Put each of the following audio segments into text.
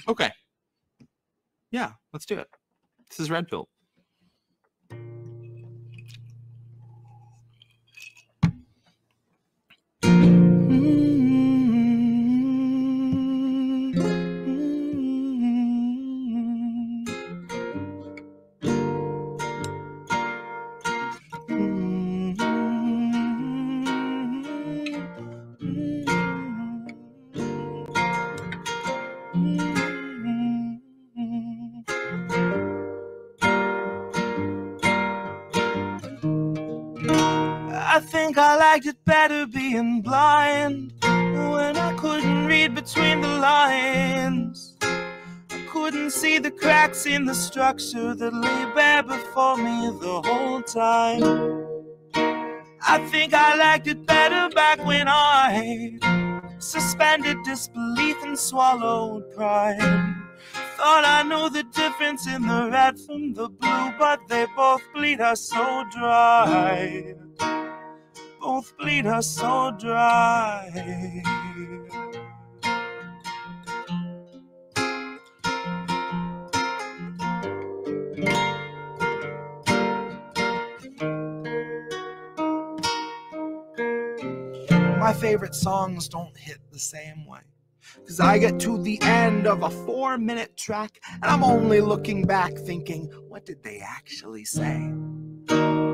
Okay. Yeah, let's do it. This is Red Pill. I think I liked it better being blind when I couldn't read between the lines. I couldn't see the cracks in the structure that lay bare before me the whole time. I think I liked it better back when I suspended disbelief and swallowed pride. Thought I knew the difference in the red from the blue, but they both bleed us so dry. Both bleed us so dry. My favorite songs don't hit the same way, 'cause I get to the end of a 4-minute track and I'm only looking back thinking, what did they actually say?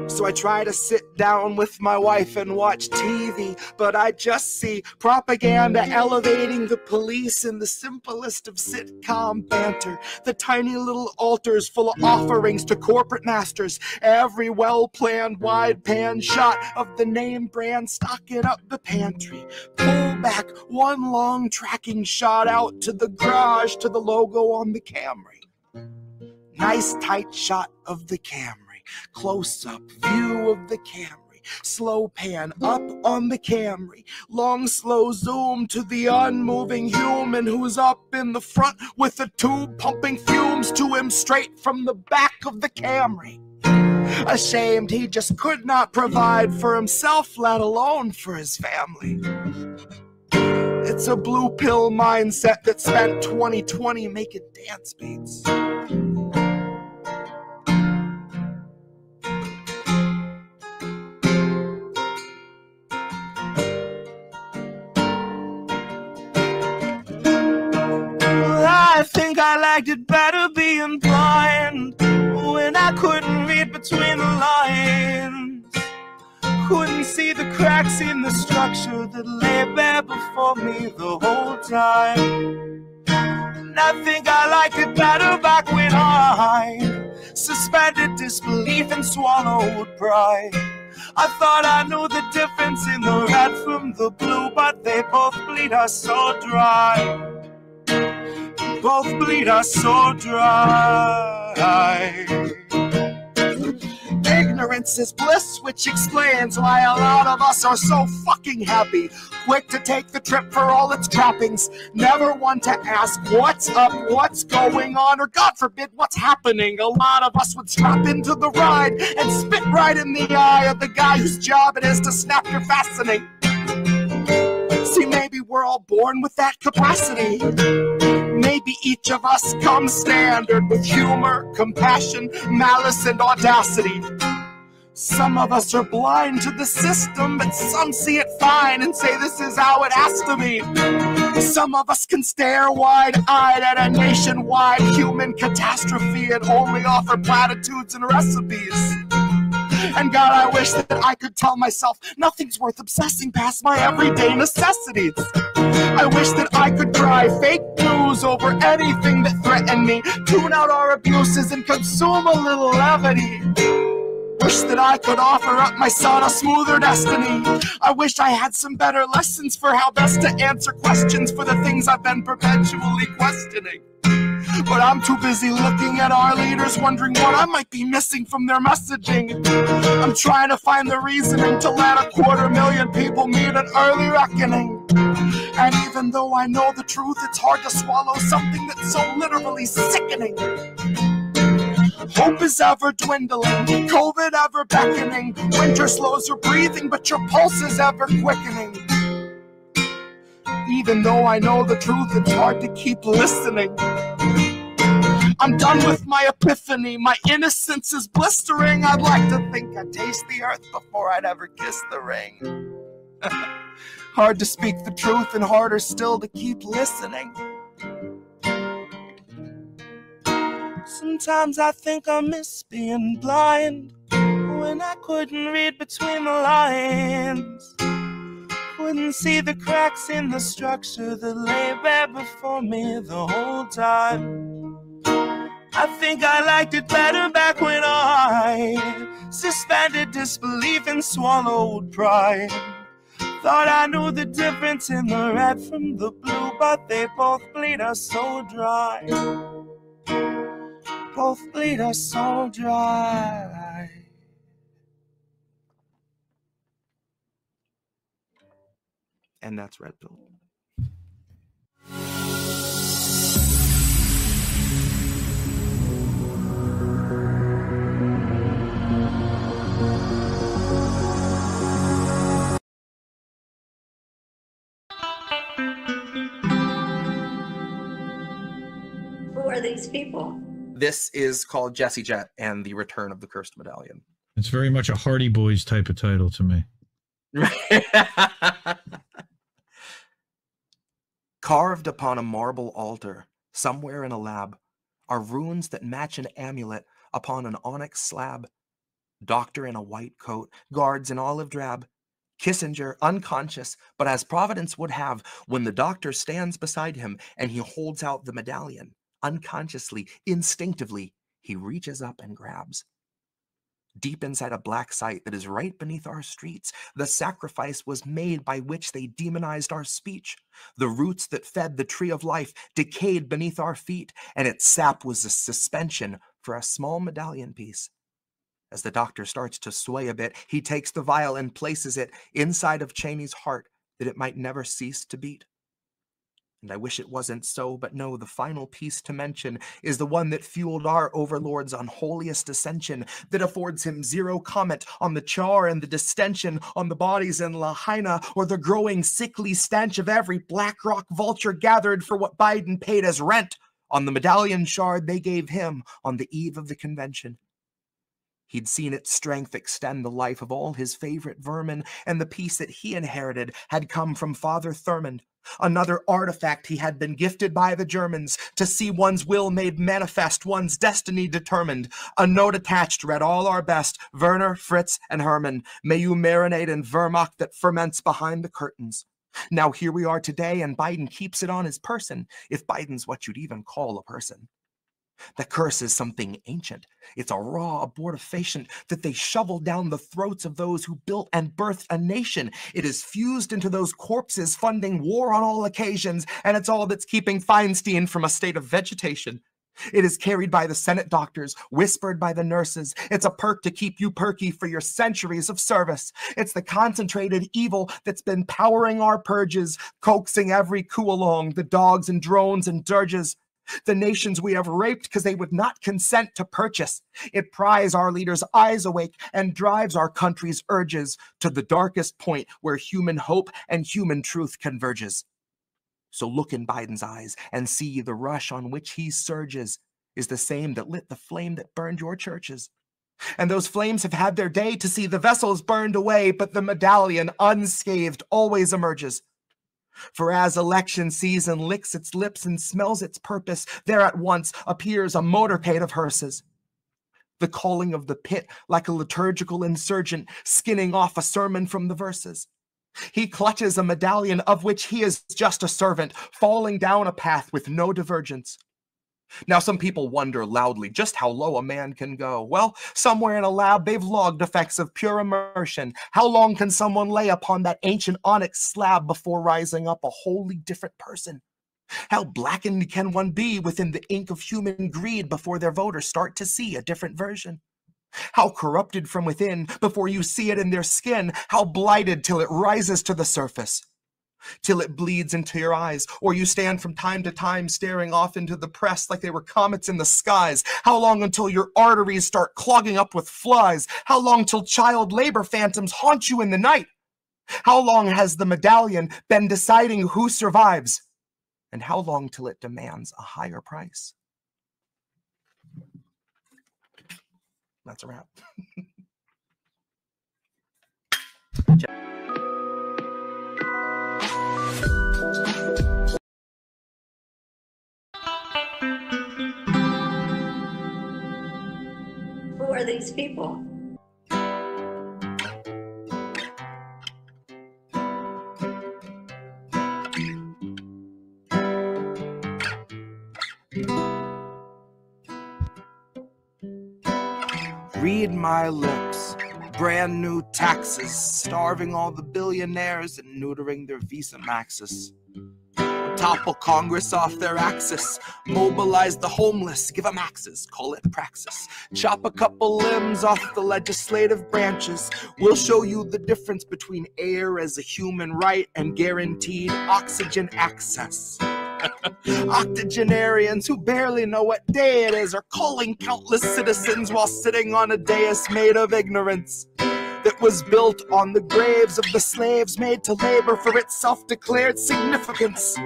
So I try to sit down with my wife and watch TV, but I just see propaganda elevating the police in the simplest of sitcom banter. The tiny little altars full of offerings to corporate masters. Every well-planned wide pan shot of the name brand stocking up the pantry. Pull back one long tracking shot out to the garage to the logo on the Camry. Nice tight shot of the Camry. Close-up view of the Camry, slow pan up on the Camry, long slow zoom to the unmoving human who's up in the front with a tube pumping fumes to him straight from the back of the Camry. Ashamed he just could not provide for himself, let alone for his family. It's a blue pill mindset that spent 2020 making dance beats. I think I liked it better being blind when I couldn't read between the lines. Couldn't see the cracks in the structure that lay bare before me the whole time. And I think I liked it better back when I suspended disbelief and swallowed pride. I thought I knew the difference in the red from the blue, but they both bleed us so dry. Both bleed us so dry. Ignorance is bliss, which explains why a lot of us are so fucking happy. Quick to take the trip for all its trappings. Never one to ask what's up, what's going on, or God forbid what's happening. A lot of us would strap into the ride and spit right in the eye of the guy whose job it is to snap your fastening. See, maybe we're all born with that capacity. Maybe each of us comes standard with humor, compassion, malice, and audacity. Some of us are blind to the system, but some see it fine and say this is how it has to be. Some of us can stare wide-eyed at a nationwide human catastrophe and only offer platitudes and recipes. And God, I wish that I could tell myself nothing's worth obsessing past my everyday necessities. I wish that I could cry fake news over anything that threatened me, tune out our abuses and consume a little levity. Wish that I could offer up my son a smoother destiny. I wish I had some better lessons for how best to answer questions for the things I've been perpetually questioning. But I'm too busy looking at our leaders, wondering what I might be missing from their messaging. I'm trying to find the reasoning to let 250,000 people meet an early reckoning. And even though I know the truth, it's hard to swallow something that's so literally sickening. Hope is ever dwindling, COVID ever beckoning. Winter slows your breathing, but your pulse is ever quickening. even though I know the truth, it's hard to keep listening. I'm done with my epiphany, my innocence is blistering. I'd like to think I'd taste the earth before I'd ever kiss the ring. Hard to speak the truth and harder still to keep listening. Sometimes I think I miss being blind, when I couldn't read between the lines. Couldn't see the cracks in the structure that lay bare before me the whole time. I think I liked it better back when I suspended disbelief and swallowed pride. Thought I knew the difference in the red from the blue, but they both bleed us so dry. Both bleed us so dry. And that's Red Pill. Who are these people? This is called Jett and the Return of the Cursed Medallion. It's very much a Hardy Boys type of title to me. Carved upon a marble altar, somewhere in a lab, are runes that match an amulet upon an onyx slab. Doctor in a white coat, guards in olive drab. Kissinger, unconscious, but as Providence would have, when the doctor stands beside him and he holds out the medallion, unconsciously, instinctively, he reaches up and grabs. Deep inside a black site that is right beneath our streets, the sacrifice was made by which they demonized our speech. The roots that fed the tree of life decayed beneath our feet, and its sap was a suspension for a small medallion piece. As the doctor starts to sway a bit, he takes the vial and places it inside of Cheney's heart, that it might never cease to beat. And I wish it wasn't so, but no, the final piece to mention is the one that fueled our overlord's unholiest ascension, that affords him zero comment on the char and the distension on the bodies in Lahaina, or the growing sickly stench of every Black Rock vulture gathered for what Biden paid as rent on the medallion shard they gave him on the eve of the convention. He'd seen its strength extend the life of all his favorite vermin, and the peace that he inherited had come from Father Thurmond, another artifact he had been gifted by the Germans, to see one's will made manifest, one's destiny determined. A note attached read all our best, Werner, Fritz, and Hermann, may you marinate in Wehrmacht that ferments behind the curtains. Now here we are today, and Biden keeps it on his person, if Biden's what you'd even call a person. The curse is something ancient. It's a raw abortifacient that they shovel down the throats of those who built and birthed a nation. It is fused into those corpses, funding war on all occasions, and it's all that's keeping Feinstein from a state of vegetation. It is carried by the Senate doctors, whispered by the nurses. It's a perk to keep you perky for your centuries of service. It's the concentrated evil that's been powering our purges, coaxing every coup along, the dogs and drones and dirges. The nations we have raped because they would not consent to purchase. It pries our leaders' eyes awake and drives our country's urges to the darkest point where human hope and human truth converges. So look in Biden's eyes and see the rush on which he surges is the same that lit the flame that burned your churches. And those flames have had their day to see the vessels burned away, but the medallion unscathed always emerges. For as election season licks its lips and smells its purpose, there at once appears a motorcade of hearses. The calling of the pit like a liturgical insurgent skinning off a sermon from the verses. He clutches a medallion of which he is just a servant, falling down a path with no divergence. Now some people wonder loudly just how low a man can go. Well, somewhere in a lab they've logged effects of pure immersion. How long can someone lay upon that ancient onyx slab before rising up a wholly different person? How blackened can one be within the ink of human greed before their voters start to see a different version? How corrupted from within before you see it in their skin? How blighted till it rises to the surface? Till it bleeds into your eyes, or you stand from time to time staring off into the press like they were comets in the skies? How long until your arteries start clogging up with flies? How long till child labor phantoms haunt you in the night? How long has the medallion been deciding who survives? And how long till it demands a higher price? That's a wrap. Who are these people? Read my lips. Brand new taxes, starving all the billionaires and neutering their Visa Maxes. Topple Congress off their axis, mobilize the homeless, give them axes, call it praxis. Chop a couple limbs off the legislative branches. We'll show you the difference between air as a human right and guaranteed oxygen access. Octogenarians who barely know what day it is are calling countless citizens while sitting on a dais made of ignorance that was built on the graves of the slaves made to labor for its self-declared significance,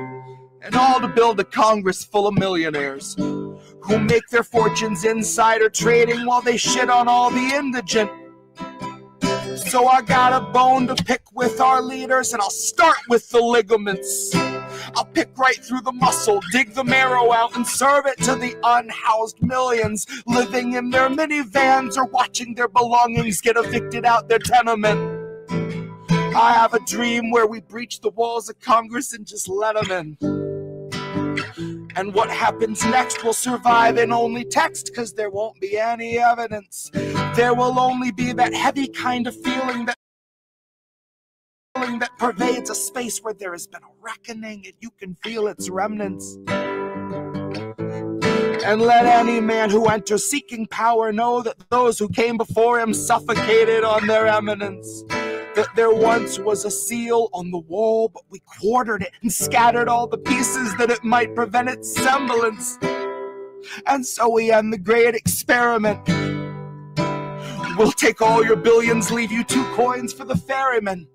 and all to build a Congress full of millionaires who make their fortunes insider trading while they shit on all the indigent. So I got a bone to pick with our leaders, and I'll start with the ligaments. I'll pick right through the muscle, dig the marrow out, and serve it to the unhoused millions living in their minivans or watching their belongings get evicted out their tenement. I have a dream where we breach the walls of Congress and just let them in. And what happens next will survive in only text, because there won't be any evidence. There will only be that heavy kind of feeling that pervades a space where there has been a reckoning and you can feel its remnants. And let any man who enters seeking power know that those who came before him suffocated on their eminence. That there once was a seal on the wall, but we quartered it and scattered all the pieces that it might prevent its semblance. And so we end the great experiment. We'll take all your billions, leave you 2 coins for the ferryman.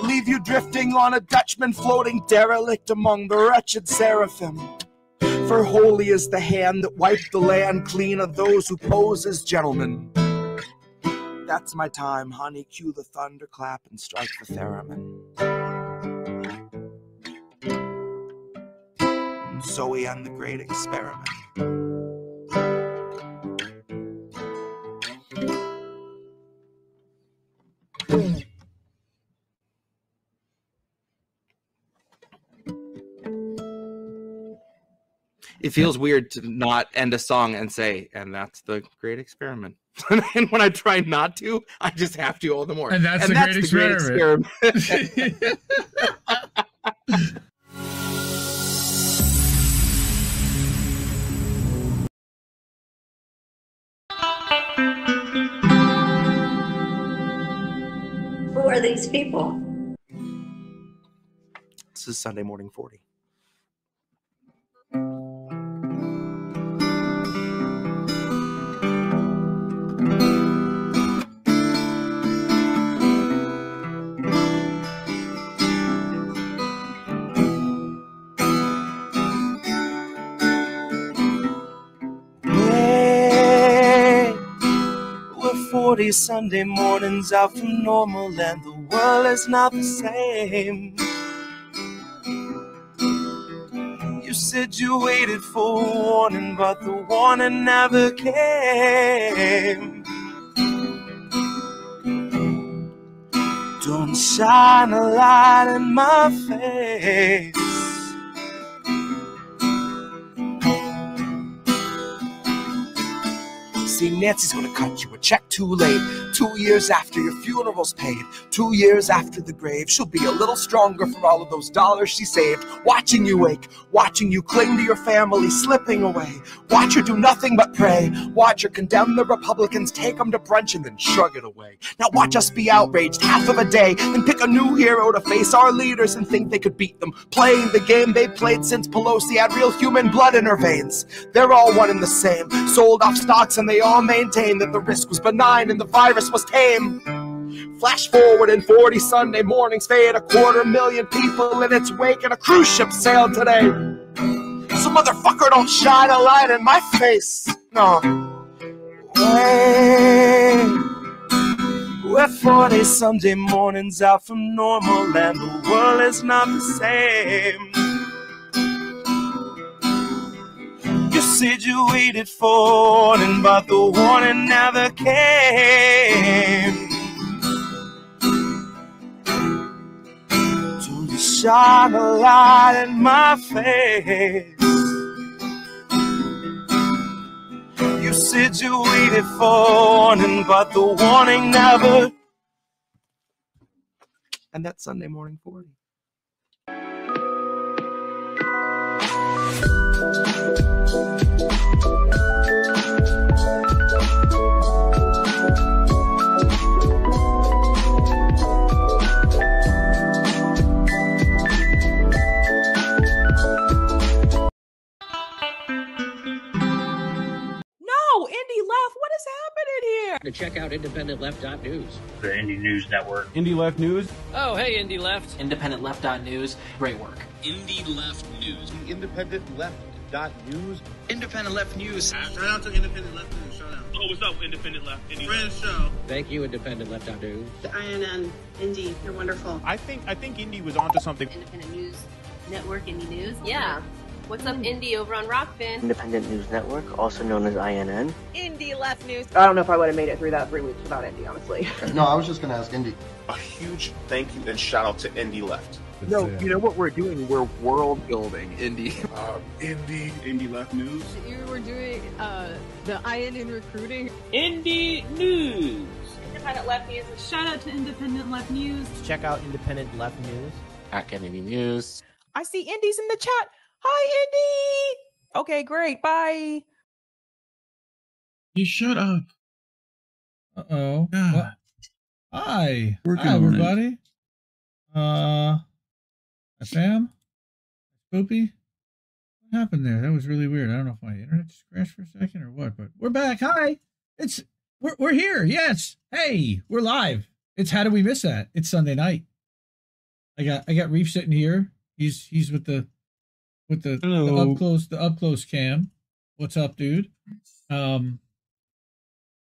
Leave you drifting on a Dutchman floating derelict among the wretched seraphim. For holy is the hand that wiped the land clean of those who pose as gentlemen. That's my time, honey. Cue the thunderclap and strike the theremin. And so we end the great experiment. It feels weird to not end a song and say, and that's the great experiment. And when I try not to, I just have to all the more. And that's the great experiment. Who are these people? This is Sunday Morning 40. We're 40 Sunday mornings out from normal, and the world is not the same. You said you waited for a warning, but the warning never came. Don't shine a light in my face. See, Nancy's gonna cut you a check too late. 2 years after your funeral's paid, 2 years after the grave, she'll be a little stronger for all of those dollars she saved. Watching you wake, watching you cling to your family, slipping away. Watch her do nothing but pray. Watch her condemn the Republicans, take them to brunch, and then shrug it away. Now watch us be outraged half of a day, then pick a new hero to face our leaders and think they could beat them, playing the game they played since Pelosi had real human blood in her veins. They're all one and the same, sold off stocks, and they all maintain that the risk was benign and the virus was tame. Flash forward in 40 Sunday mornings, fed 250,000 people in its wake, and a cruise ship sailed today. So motherfucker, don't shine a light in my face. No. Wait. We're 40 Sunday mornings out from normal, and the world is not the same. You said you waited for warning, but the warning never came. To shine a light in my face. You said you waited for warning, but the warning never. And that's Sunday Morning 40. Indie Left, what is happening here? To check out IndependentLeft.news. The Indie News Network. Indie Left News. Oh, hey, Indie Left. IndependentLeft.news. Great work. Indie Left News. The IndependentLeft.news. Independent Left News. Shout out to Independent Left News. Shout out. Oh, what's up, Independent Left? Friends show. Thank you, IndependentLeft.news. The INN, Indie, you're wonderful. I think Indie was onto something. Independent News Network, Indie News. Yeah. What's up, Indie, over on Rockfin? Independent News Network, also known as INN. Indie Left News. I don't know if I would have made it through that 3 weeks without Indie, honestly. No, I was just going to ask Indie. A huge thank you and shout out to Indie Left. No, you know what we're doing? We're world building, Indie. Indie Left News. You were doing the INN recruiting. Indie News. Independent Left News. Shout out to Independent Left News. Check out Independent Left News. At Kennedy News. I see Indie's in the chat. Hi, Indy! Okay, great. Bye. You shut up. Uh-oh. God. Hi. Hi, everybody. Sam? Spoopy? What happened there? That was really weird. I don't know if my internet just crashed for a second or what, but we're back. Hi. We're here. Yes. Hey, we're live. It's How Did We Miss That? It's Sunday night. I got Reef sitting here. He's with the up close cam. What's up, dude? And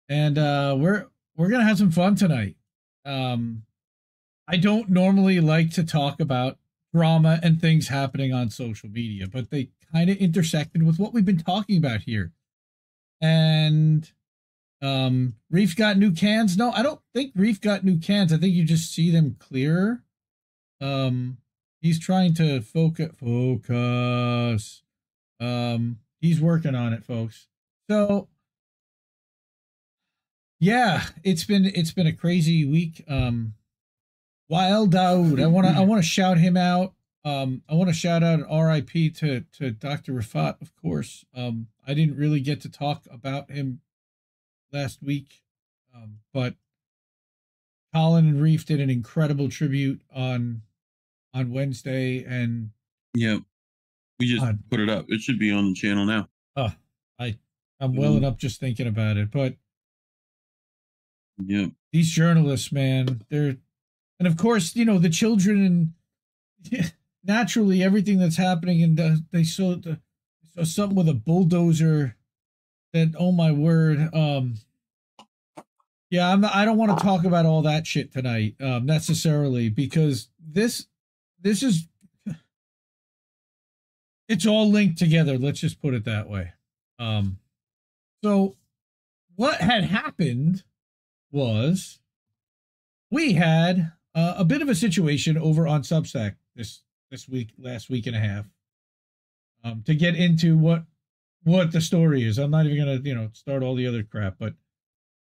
we're gonna have some fun tonight. I don't normally like to talk about drama and things happening on social media, but they kind of intersected with what we've been talking about here. And Reef got new cans. No, I don't think Reef got new cans. I think you just see them clearer. He's trying to focus. He's working on it, folks. So yeah, it's been a crazy week. Wild Daoud, I want to shout him out. I want to shout out an RIP to Dr. Rafat, of course. I didn't really get to talk about him last week, but Colin and Reef did an incredible tribute on Wednesday, and yeah, we just put it up. It should be on the channel now. Oh, I'm welling up just thinking about it. But yeah, these journalists, man, and of course, you know, the children, and naturally everything that's happening, and they saw something with a bulldozer. That, oh my word, yeah, I don't want to talk about all that shit tonight necessarily, because this is, it's all linked together. Let's just put it that way. So what had happened was we had a bit of a situation over on Substack last week and a half, to get into what the story is. I'm not even going to, start all the other crap, but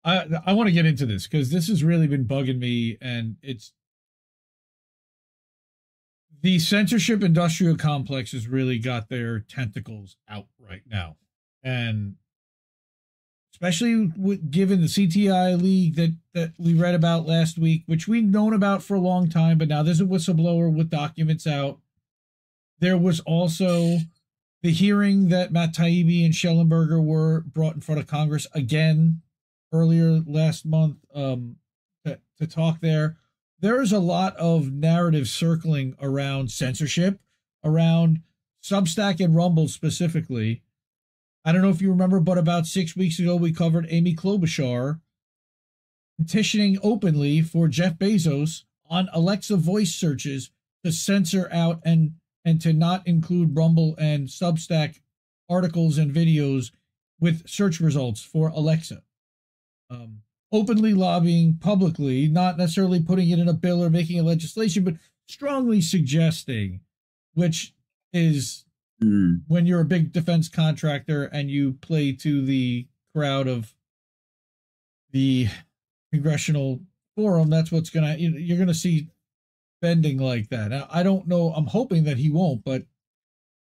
I want to get into this because this has really been bugging me, and it's the censorship industrial complex has really got their tentacles out right now. And especially given the CTI league that we read about last week, which we've known about for a long time, but now there's a whistleblower with documents out. There was also the hearing that Matt Taibbi and Schellenberger were brought in front of Congress again earlier last month, to to talk there. There's a lot of narrative circling around censorship, around Substack and Rumble specifically. I don't know if you remember, but about 6 weeks ago, we covered Amy Klobuchar petitioning openly for Jeff Bezos on Alexa voice searches to censor out and to not include Rumble and Substack articles and videos with search results for Alexa. Openly lobbying publicly, not necessarily putting it in a bill or making a legislation, but strongly suggesting, which is when you're a big defense contractor and you play to the crowd of the congressional forum, that's what's you're gonna see bending like that. Now, I don't know, I'm hoping that he won't, but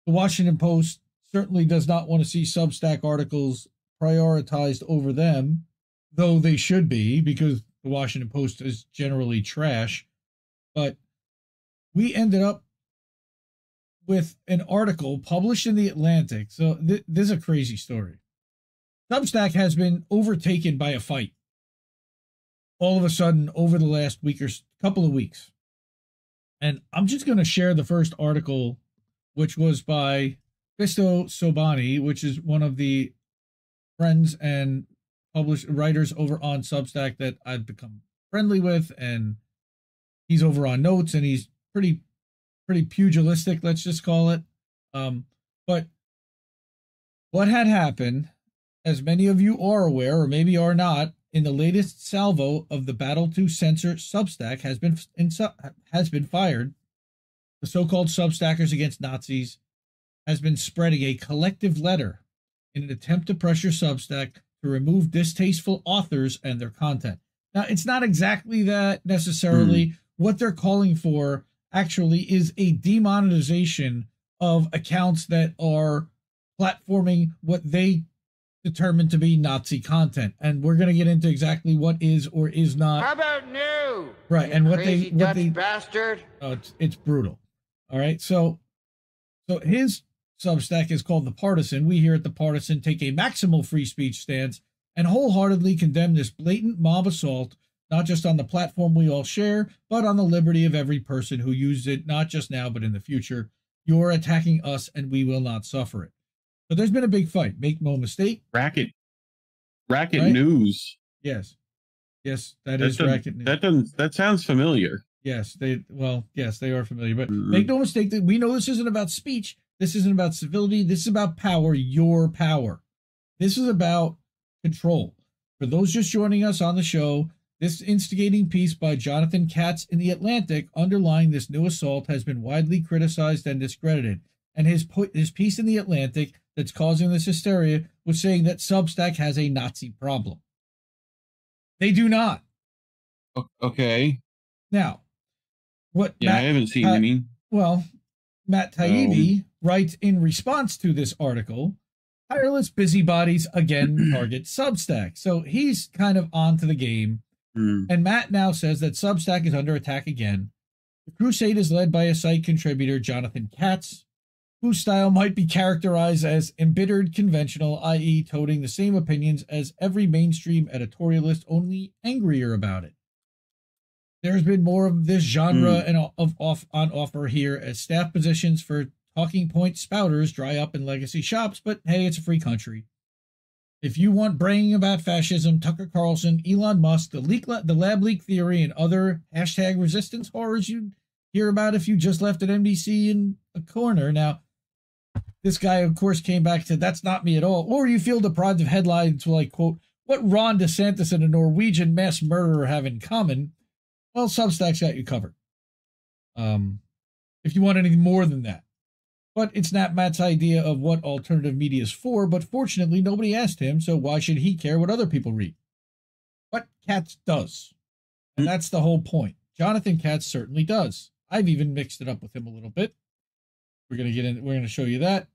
the Washington Post certainly does not want to see Substack articles prioritized over them, though they should be, because the Washington Post is generally trash. But we ended up with an article published in the Atlantic. So this is a crazy story. Substack has been overtaken by a fight all of a sudden over the last week or couple of weeks. And I'm just going to share the first article, which was by Fisto Sobani, which is one of the friends and published writers over on Substack that I've become friendly with, and he's over on Notes, and he's pretty pugilistic, let's just call it. But what had happened, as many of you are aware, or maybe are not, in the latest salvo of the battle to censor Substack has been fired. The so-called Substackers Against Nazis has been spreading a collective letter in an attempt to pressure Substack to remove distasteful authors and their content. Now, it's not exactly that necessarily. What they're calling for actually is a demonetization of accounts that are platforming what they determined to be Nazi content. And we're going to get into exactly what is or is not. How about new? Right. And what crazy they Dutch bastard. Oh, it's brutal. All right. So his Substack is called The Partisan. We here at The Partisan take a maximal free speech stance and wholeheartedly condemn this blatant mob assault, not just on the platform we all share, but on the liberty of every person who uses it, not just now, but in the future. You're attacking us and we will not suffer it. But there's been a big fight. Make no mistake. Racket right? News. Yes, that is Racket News. That sounds familiar. Yes, they are familiar. But make no mistake that we know this isn't about speech. This isn't about civility. This is about power. Your power. This is about control. For those just joining us on the show, this instigating piece by Jonathan Katz in The Atlantic underlying this new assault has been widely criticized and discredited. And his piece in The Atlantic that's causing this hysteria was saying that Substack has a Nazi problem. They do not. Okay. Now, what? Yeah, I haven't seen any. Well, Matt Taibbi writes in response to this article, tireless busybodies again target Substack. So he's kind of onto the game. And Matt now says that Substack is under attack again. The crusade is led by a site contributor, Jonathan Katz, whose style might be characterized as embittered conventional, i.e. toting the same opinions as every mainstream editorialist, only angrier about it. There's been more of this genre and on offer here as staff positions for talking point spouters dry up in legacy shops, but hey, it's a free country. If you want braying about fascism, Tucker Carlson, Elon Musk, the lab leak theory, and other hashtag resistance horrors you'd hear about if you just left an MDC in a corner. Now, this guy, of course, came back and said, that's not me at all. Or you feel deprived of headlines like, quote, what Ron DeSantis and a Norwegian mass murderer have in common. Well, Substack's got you covered. If you want anything more than that. But it's not Matt's idea of what alternative media is for, but fortunately nobody asked him, so why should he care what other people read? But Katz does. And that's the whole point. Jonathan Katz certainly does. I've even mixed it up with him a little bit. We're going to show you that.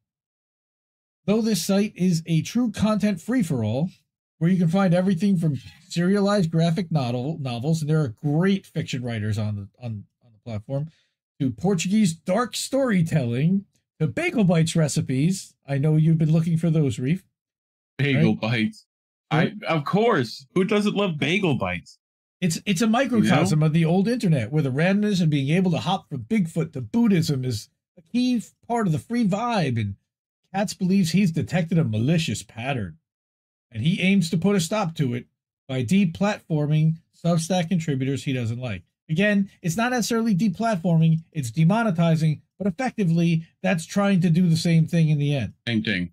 Though this site is a true content free-for-all, where you can find everything from serialized graphic novels, and there are great fiction writers on the platform, to Portuguese dark storytelling, to Bagel Bites recipes. I know you've been looking for those, Reef. Bagel Bites. Of course. Who doesn't love Bagel Bites? It's a microcosm of the old internet, where the randomness and being able to hop from Bigfoot to Buddhism is a key part of the free vibe, and Katz believes he's detected a malicious pattern, and he aims to put a stop to it by deplatforming Substack contributors he doesn't like. Again, it's not necessarily deplatforming, it's demonetizing, but effectively, that's trying to do the same thing in the end. Same thing.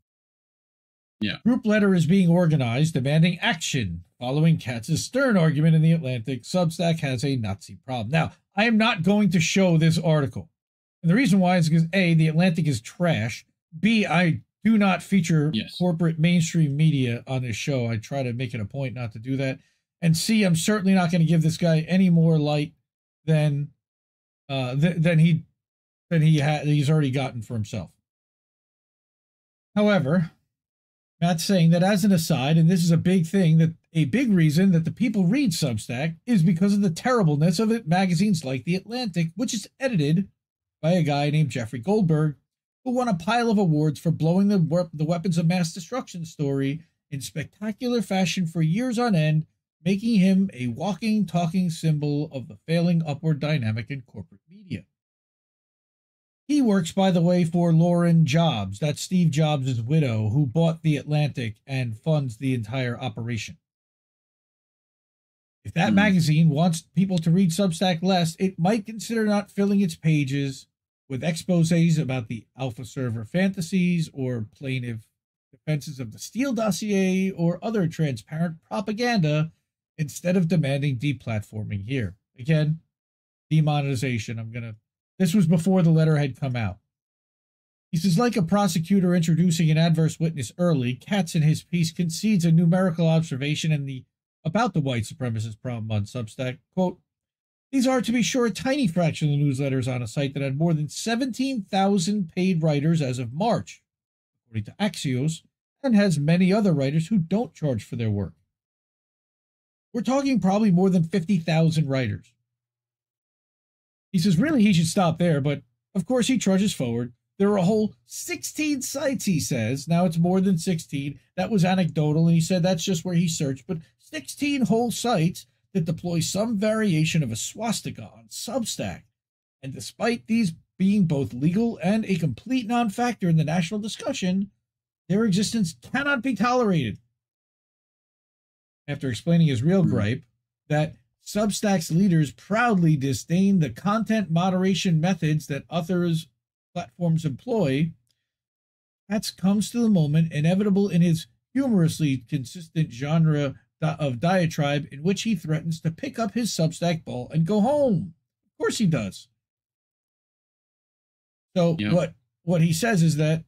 Yeah. Group letter is being organized, demanding action. Following Katz's stern argument in The Atlantic, Substack has a Nazi problem. Now, I am not going to show this article. And the reason why is because A, The Atlantic is trash. B, I do not feature corporate mainstream media on this show. I try to make it a point not to do that. And C, I'm certainly not going to give this guy any more light than he's already gotten for himself. However, Matt's saying that as an aside, and this is a big thing, that a big reason that the people read Substack is because of the terribleness of it magazines like The Atlantic, which is edited by a guy named Jeffrey Goldberg, who won a pile of awards for blowing the weapons of mass destruction story in spectacular fashion for years on end, making him a walking, talking symbol of the failing upward dynamic in corporate media. He works, by the way, for Lauren Jobs. That's Steve Jobs' widow, who bought The Atlantic and funds the entire operation. If that magazine wants people to read Substack less, it might consider not filling its pages with exposés about the Alpha Server fantasies or plaintiff defenses of the Steele dossier or other transparent propaganda, instead of demanding deplatforming here. Again, demonetization. This was before the letter had come out. He says, like a prosecutor introducing an adverse witness early, Katz in his piece concedes a numerical observation about the white supremacist problem on Substack. Quote, these are, to be sure, a tiny fraction of the newsletters on a site that had more than 17,000 paid writers as of March, according to Axios, and has many other writers who don't charge for their work. We're talking probably more than 50,000 writers. He says, really, he should stop there, but of course he trudges forward. There are a whole 16 sites, he says. Now it's more than 16. That was anecdotal, and he said that's just where he searched, but 16 whole sites that deploy some variation of a swastika on Substack. And despite these being both legal and a complete non-factor in the national discussion, their existence cannot be tolerated. After explaining his real gripe, that Substack's leaders proudly disdain the content moderation methods that others platforms employ, Katz comes to the moment inevitable in his humorously consistent genre of diatribe in which he threatens to pick up his Substack ball and go home. Of course he does. So what he says is that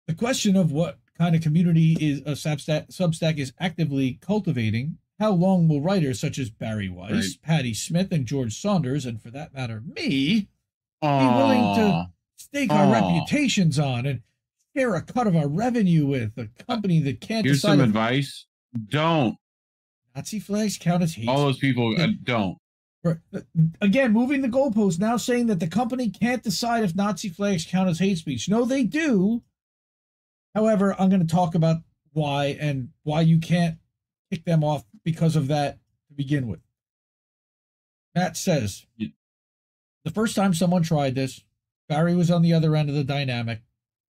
the question of what kind of community is a Substack is actively cultivating, how long will writers such as Barry Weiss, Patti Smith, and George Saunders, and for that matter, me, be willing to stake our reputations on and share a cut of our revenue with a company that can't Here's decide? some advice. Don't. Nazi flags count as hate. All those people don't. Again, moving the goalpost, now saying that the company can't decide if Nazi flags count as hate speech. No, they do. However, I'm going to talk about why and why you can't kick them off because of that to begin with. Matt says, the first time someone tried this, Barry was on the other end of the dynamic,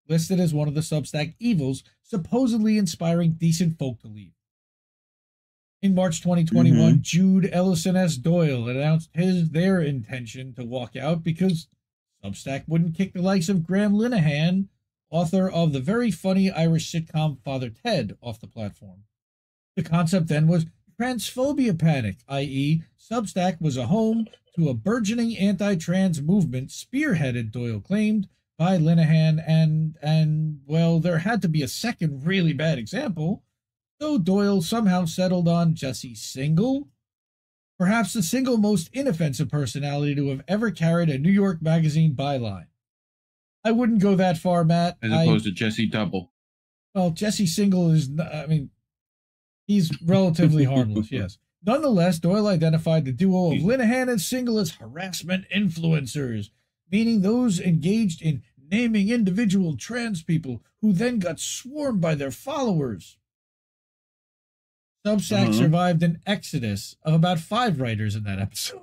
listed as one of the Substack evils, supposedly inspiring decent folk to leave. In March 2021, Jude Ellison S. Doyle announced their intention to walk out because Substack wouldn't kick the likes of Graham Linehan, author of the very funny Irish sitcom Father Ted, off the platform. The concept then was transphobia panic, i.e., Substack was a home to a burgeoning anti-trans movement spearheaded, Doyle claimed, by Linehan and well, there had to be a second really bad example, though Doyle somehow settled on Jesse Singal, perhaps the single most inoffensive personality to have ever carried a New York Magazine byline. I wouldn't go that far, Matt. As opposed to Jesse Double. Well, Jesse Singal is, he's relatively harmless, yes. Nonetheless, Doyle identified the duo of Linehan and Singal as harassment influencers, meaning those engaged in naming individual trans people who then got swarmed by their followers. Substack survived an exodus of about 5 writers in that episode.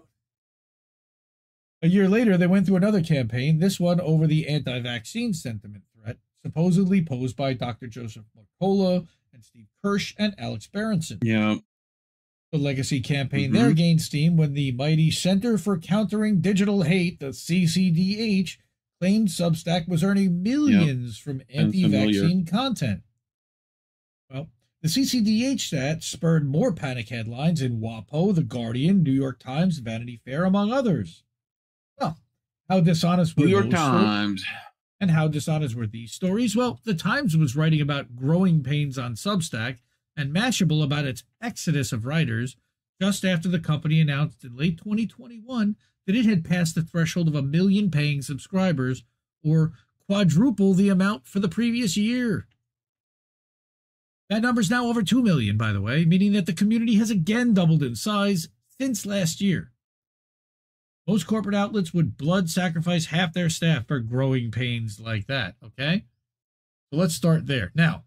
A year later, they went through another campaign, this one over the anti-vaccine sentiment threat, supposedly posed by Dr. Joseph Mercola and Steve Kirsch and Alex Berenson. Yeah. The legacy campaign there gained steam when the mighty Center for Countering Digital Hate, the CCDH, claimed Substack was earning millions from anti-vaccine content. Well, the CCDH stat spurred more panic headlines in WAPO, The Guardian, New York Times, Vanity Fair, among others. Well, how dishonest were New York those Times. And how dishonest were these stories? Well, the Times was writing about growing pains on Substack and Mashable about its exodus of writers just after the company announced in late 2021 that it had passed the threshold of 1 million paying subscribers, or quadruple the amount for the previous year. That number's now over 2 million, by the way, meaning that the community has again doubled in size since last year. Most corporate outlets would blood sacrifice half their staff for growing pains like that, okay? So let's start there. Now,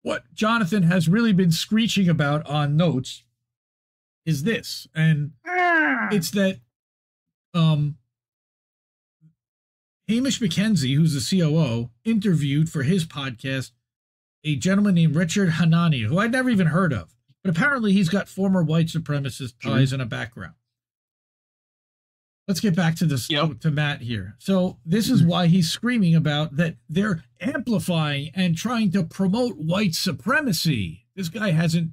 what Jonathan has really been screeching about on Notes is this, and it's that Hamish McKenzie, who's the COO, interviewed for his podcast a gentleman named Richard Hanani, who I'd never even heard of, but apparently he's got former white supremacist ties in a background. Let's get back to this, to Matt here. So this is why he's screaming about that they're amplifying and trying to promote white supremacy. This guy hasn't,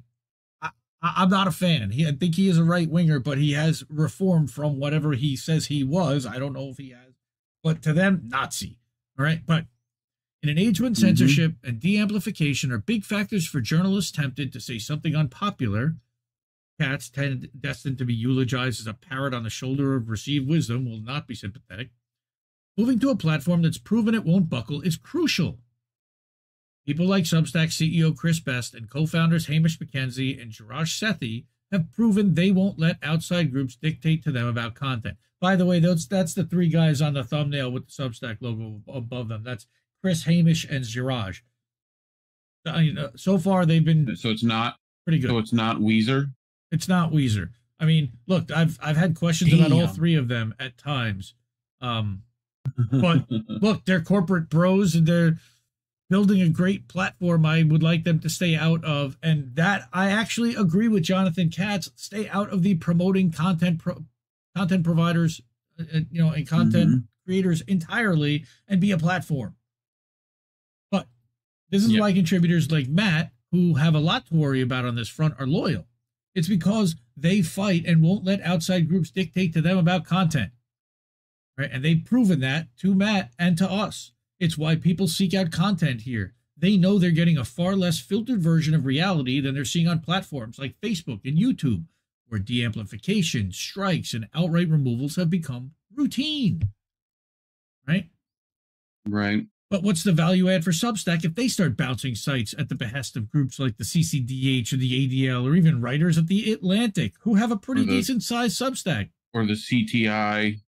I'm not a fan. I think he is a right winger, but he has reformed from whatever he says he was. I don't know if he has, but to them, Nazi. All right. But in an age when censorship and de-amplification are big factors for journalists tempted to say something unpopular, cats destined to be eulogized as a parrot on the shoulder of received wisdom will not be sympathetic. Moving to a platform that's proven it won't buckle is crucial. People like Substack CEO Chris Best and co-founders Hamish McKenzie and Jiraj Sethi have proven they won't let outside groups dictate to them about content. By the way, that's the 3 guys on the thumbnail with the Substack logo above them. That's Chris, Hamish, and Jiraj. I mean, so far they've been so it's not pretty good. So it's not Weezer. It's not Weezer. I mean, look, I've had questions about all 3 of them at times. But look, they're corporate bros and they're building a great platform I would like them to stay out of. And that I actually agree with Jonathan Katz. Stay out of the promoting content providers, and content creators entirely, and be a platform. But this is why contributors like Matt, who have a lot to worry about on this front, are loyal. It's because they fight and won't let outside groups dictate to them about content. Right? And they've proven that to Matt and to us. It's why people seek out content here. They know they're getting a far less filtered version of reality than they're seeing on platforms like Facebook and YouTube, where de-amplification, strikes, and outright removals have become routine. Right? Right. But what's the value add for Substack if they start bouncing sites at the behest of groups like the CCDH or the ADL or even writers at the Atlantic who have a pretty decent-sized Substack? Or the CTI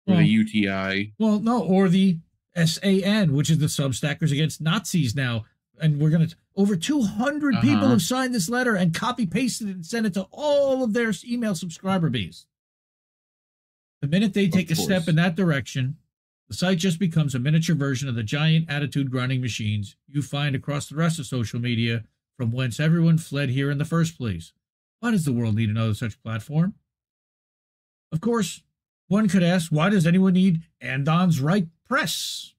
or the UTI. Well, no, or the SAN, which is the Substackers Against Nazis now. And we're going to, over 200 people have signed this letter and copy-pasted it and sent it to all of their email subscriber base. The minute they take a step in that direction, the site just becomes a miniature version of the giant attitude-grinding machines you find across the rest of social media, from whence everyone fled here in the first place. Why does the world need another such platform? Of course, one could ask, why does anyone need Andon's Right Press?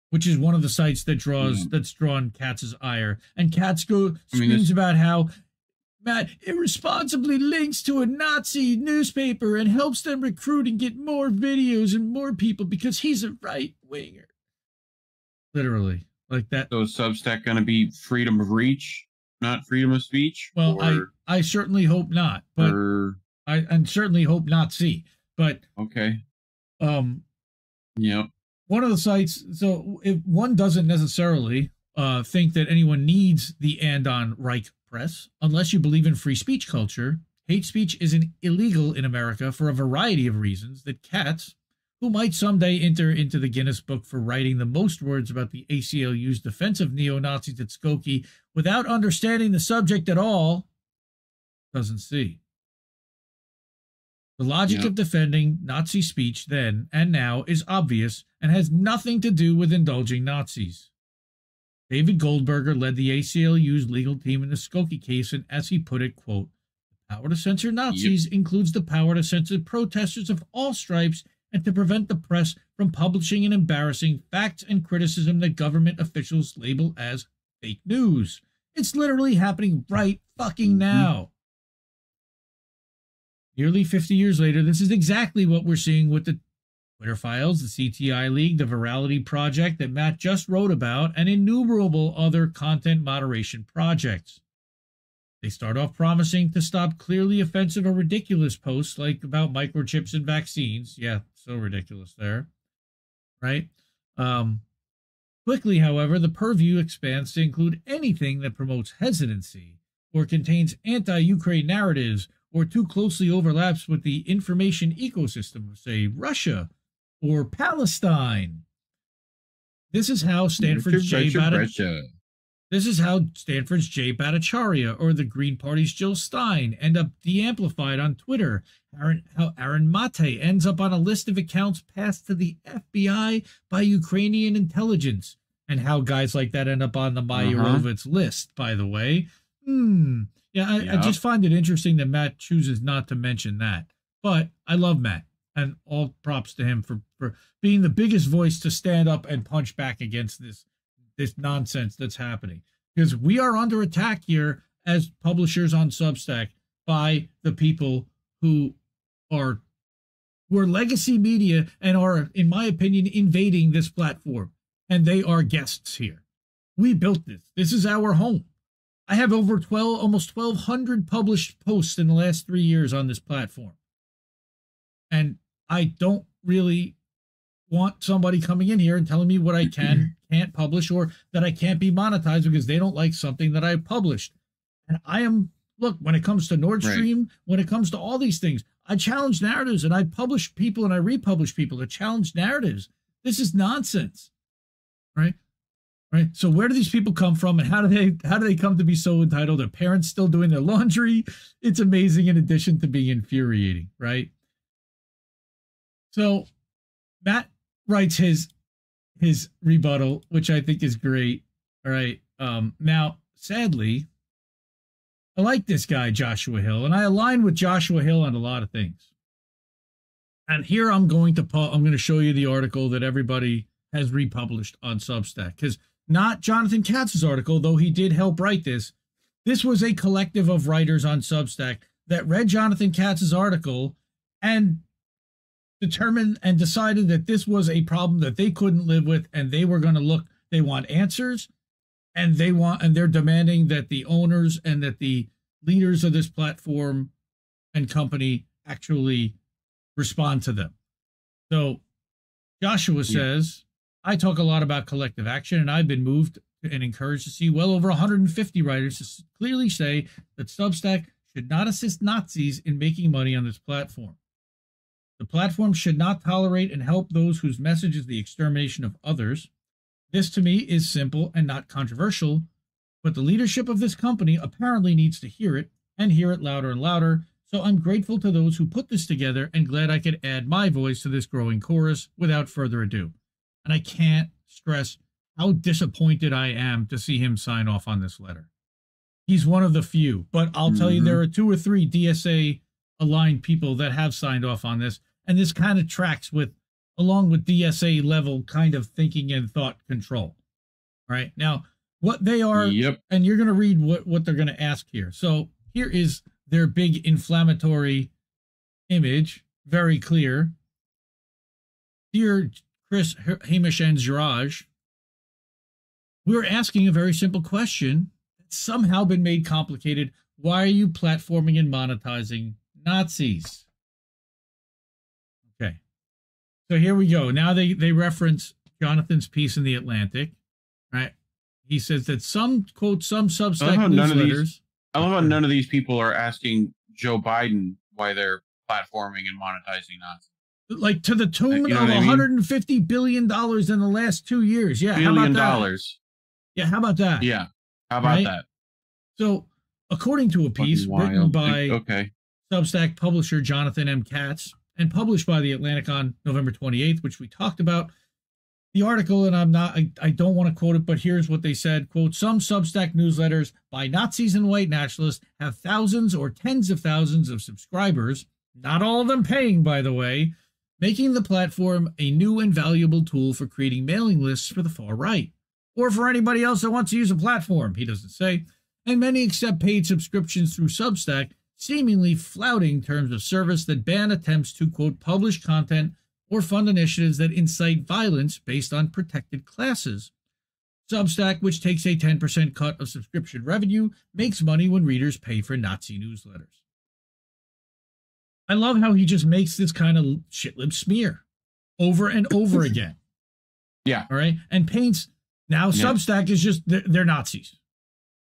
Which is one of the sites that that's drawn Katz's ire. And Katz screams about how Matt irresponsibly links to a Nazi newspaper and helps them recruit and get more videos and more people because he's a right-winger. Literally, like that. So is Substack going to be freedom of reach, not freedom of speech? Well, I certainly hope not. But I certainly hope Nazi. But okay. One of the sites. So if one doesn't necessarily think that anyone needs the Andon Reich Press, unless you believe in free speech culture, hate speech isn't illegal in America for a variety of reasons that Katz, who might someday enter into the Guinness Book for writing the most words about the ACLU's defense of neo-Nazis at Skokie without understanding the subject at all, doesn't see. The logic of defending Nazi speech then and now is obvious and has nothing to do with indulging Nazis. David Goldberger led the ACLU's legal team in the Skokie case, and as he put it, quote, "The power to censor Nazis includes the power to censor protesters of all stripes and to prevent the press from publishing and embarrassing facts and criticism that government officials label as fake news. It's literally happening right fucking now." Nearly 50 years later, this is exactly what we're seeing with the Twitter files, the CTI League, the Virality Project that Matt just wrote about, and innumerable other content moderation projects. They start off promising to stop clearly offensive or ridiculous posts like about microchips and vaccines. Yeah, so ridiculous there, right? Quickly, however, the purview expands to include anything that promotes hesitancy or contains anti-Ukraine narratives or too closely overlaps with the information ecosystem of, say, Russia or Palestine. This is how Stanford's Jay Bhattacharya or the Green Party's Jill Stein end up de-amplified on Twitter. How Aaron Mate ends up on a list of accounts passed to the FBI by Ukrainian intelligence, and how guys like that end up on the Mayarovitz list, by the way. I just find it interesting that Matt chooses not to mention that. But I love Matt, and all props to him for being the biggest voice to stand up and punch back against this nonsense that's happening. Because we are under attack here as publishers on Substack by the people who are legacy media and are, in my opinion, invading this platform. And they are guests here. We built this. This is our home. I have over almost 1,200 published posts in the last 3 years on this platform. And I don't really want somebody coming in here and telling me what I can't publish, or that I can't be monetized because they don't like something that I published. And look, when it comes to Nord Stream, when it comes to all these things, I challenge narratives, and I publish people and I republish people to challenge narratives. This is nonsense, right? Right. So where do these people come from, and how do they come to be so entitled? Their parents still doing their laundry? It's amazing, in addition to being infuriating, right? So Matt writes his rebuttal, which I think is great. All right. Now, sadly, I like this guy, Joshua Hill, and I align with Joshua Hill on a lot of things. And here I'm going to show you the article that everybody has republished on Substack, because not Jonathan Katz's article, though he did help write this. This was a collective of writers on Substack that read Jonathan Katz's article and determined and decided that this was a problem that they couldn't live with, and they were going to look. They want answers, and they're demanding that the owners and that the leaders of this platform and company actually respond to them. So Joshua says, I talk a lot about collective action, and I've been moved and encouraged to see well over 150 writers to clearly say that Substack should not assist Nazis in making money on this platform. The platform should not tolerate and help those whose message is the extermination of others. This, to me, is simple and not controversial, but the leadership of this company apparently needs to hear it, and hear it louder and louder. So I'm grateful to those who put this together and glad I could add my voice to this growing chorus. Without further ado. And I can't stress how disappointed I am to see him sign off on this letter. He's one of the few, but I'll tell you, there are 2 or 3 DSA aligned people that have signed off on this. And this kind of tracks along with DSA level kind of thinking and thought control. All right. Now, what they are, and you're going to read what they're going to ask here. So here is their big inflammatory image, very clear. Dear Chris, Hamish, and Jiraj, we're asking a very simple question that's somehow been made complicated. Why are you platforming and monetizing Nazis? Okay. So here we go. Now they reference Jonathan's piece in The Atlantic, right? He says that some Substack newsletters. I love how none of these people are asking Joe Biden why they're platforming and monetizing Nazis. Like to the tune You know of what I mean? $150 billion in the last 2 years. Yeah, how $1 about billion. that? Yeah, how about that? Yeah. How about that? So, according to a piece written by Substack publisher Jonathan M. Katz and published by The Atlantic on November 28th, which we talked about, the article, and I don't want to quote it, but here's what they said, quote, some Substack newsletters by Nazis and white nationalists have thousands or tens of thousands of subscribers, not all of them paying, by the way, making the platform a new and valuable tool for creating mailing lists for the far right, or for anybody else that wants to use a platform, he doesn't say, and many accept paid subscriptions through Substack, seemingly flouting terms of service that ban attempts to, quote, publish content or fund initiatives that incite violence based on protected classes. Substack, which takes a 10% cut of subscription revenue, makes money when readers pay for Nazi newsletters. I love how he just makes this kind of shitlib smear over and over again. Yeah. All right. And paints, now Substack is just, they're Nazis.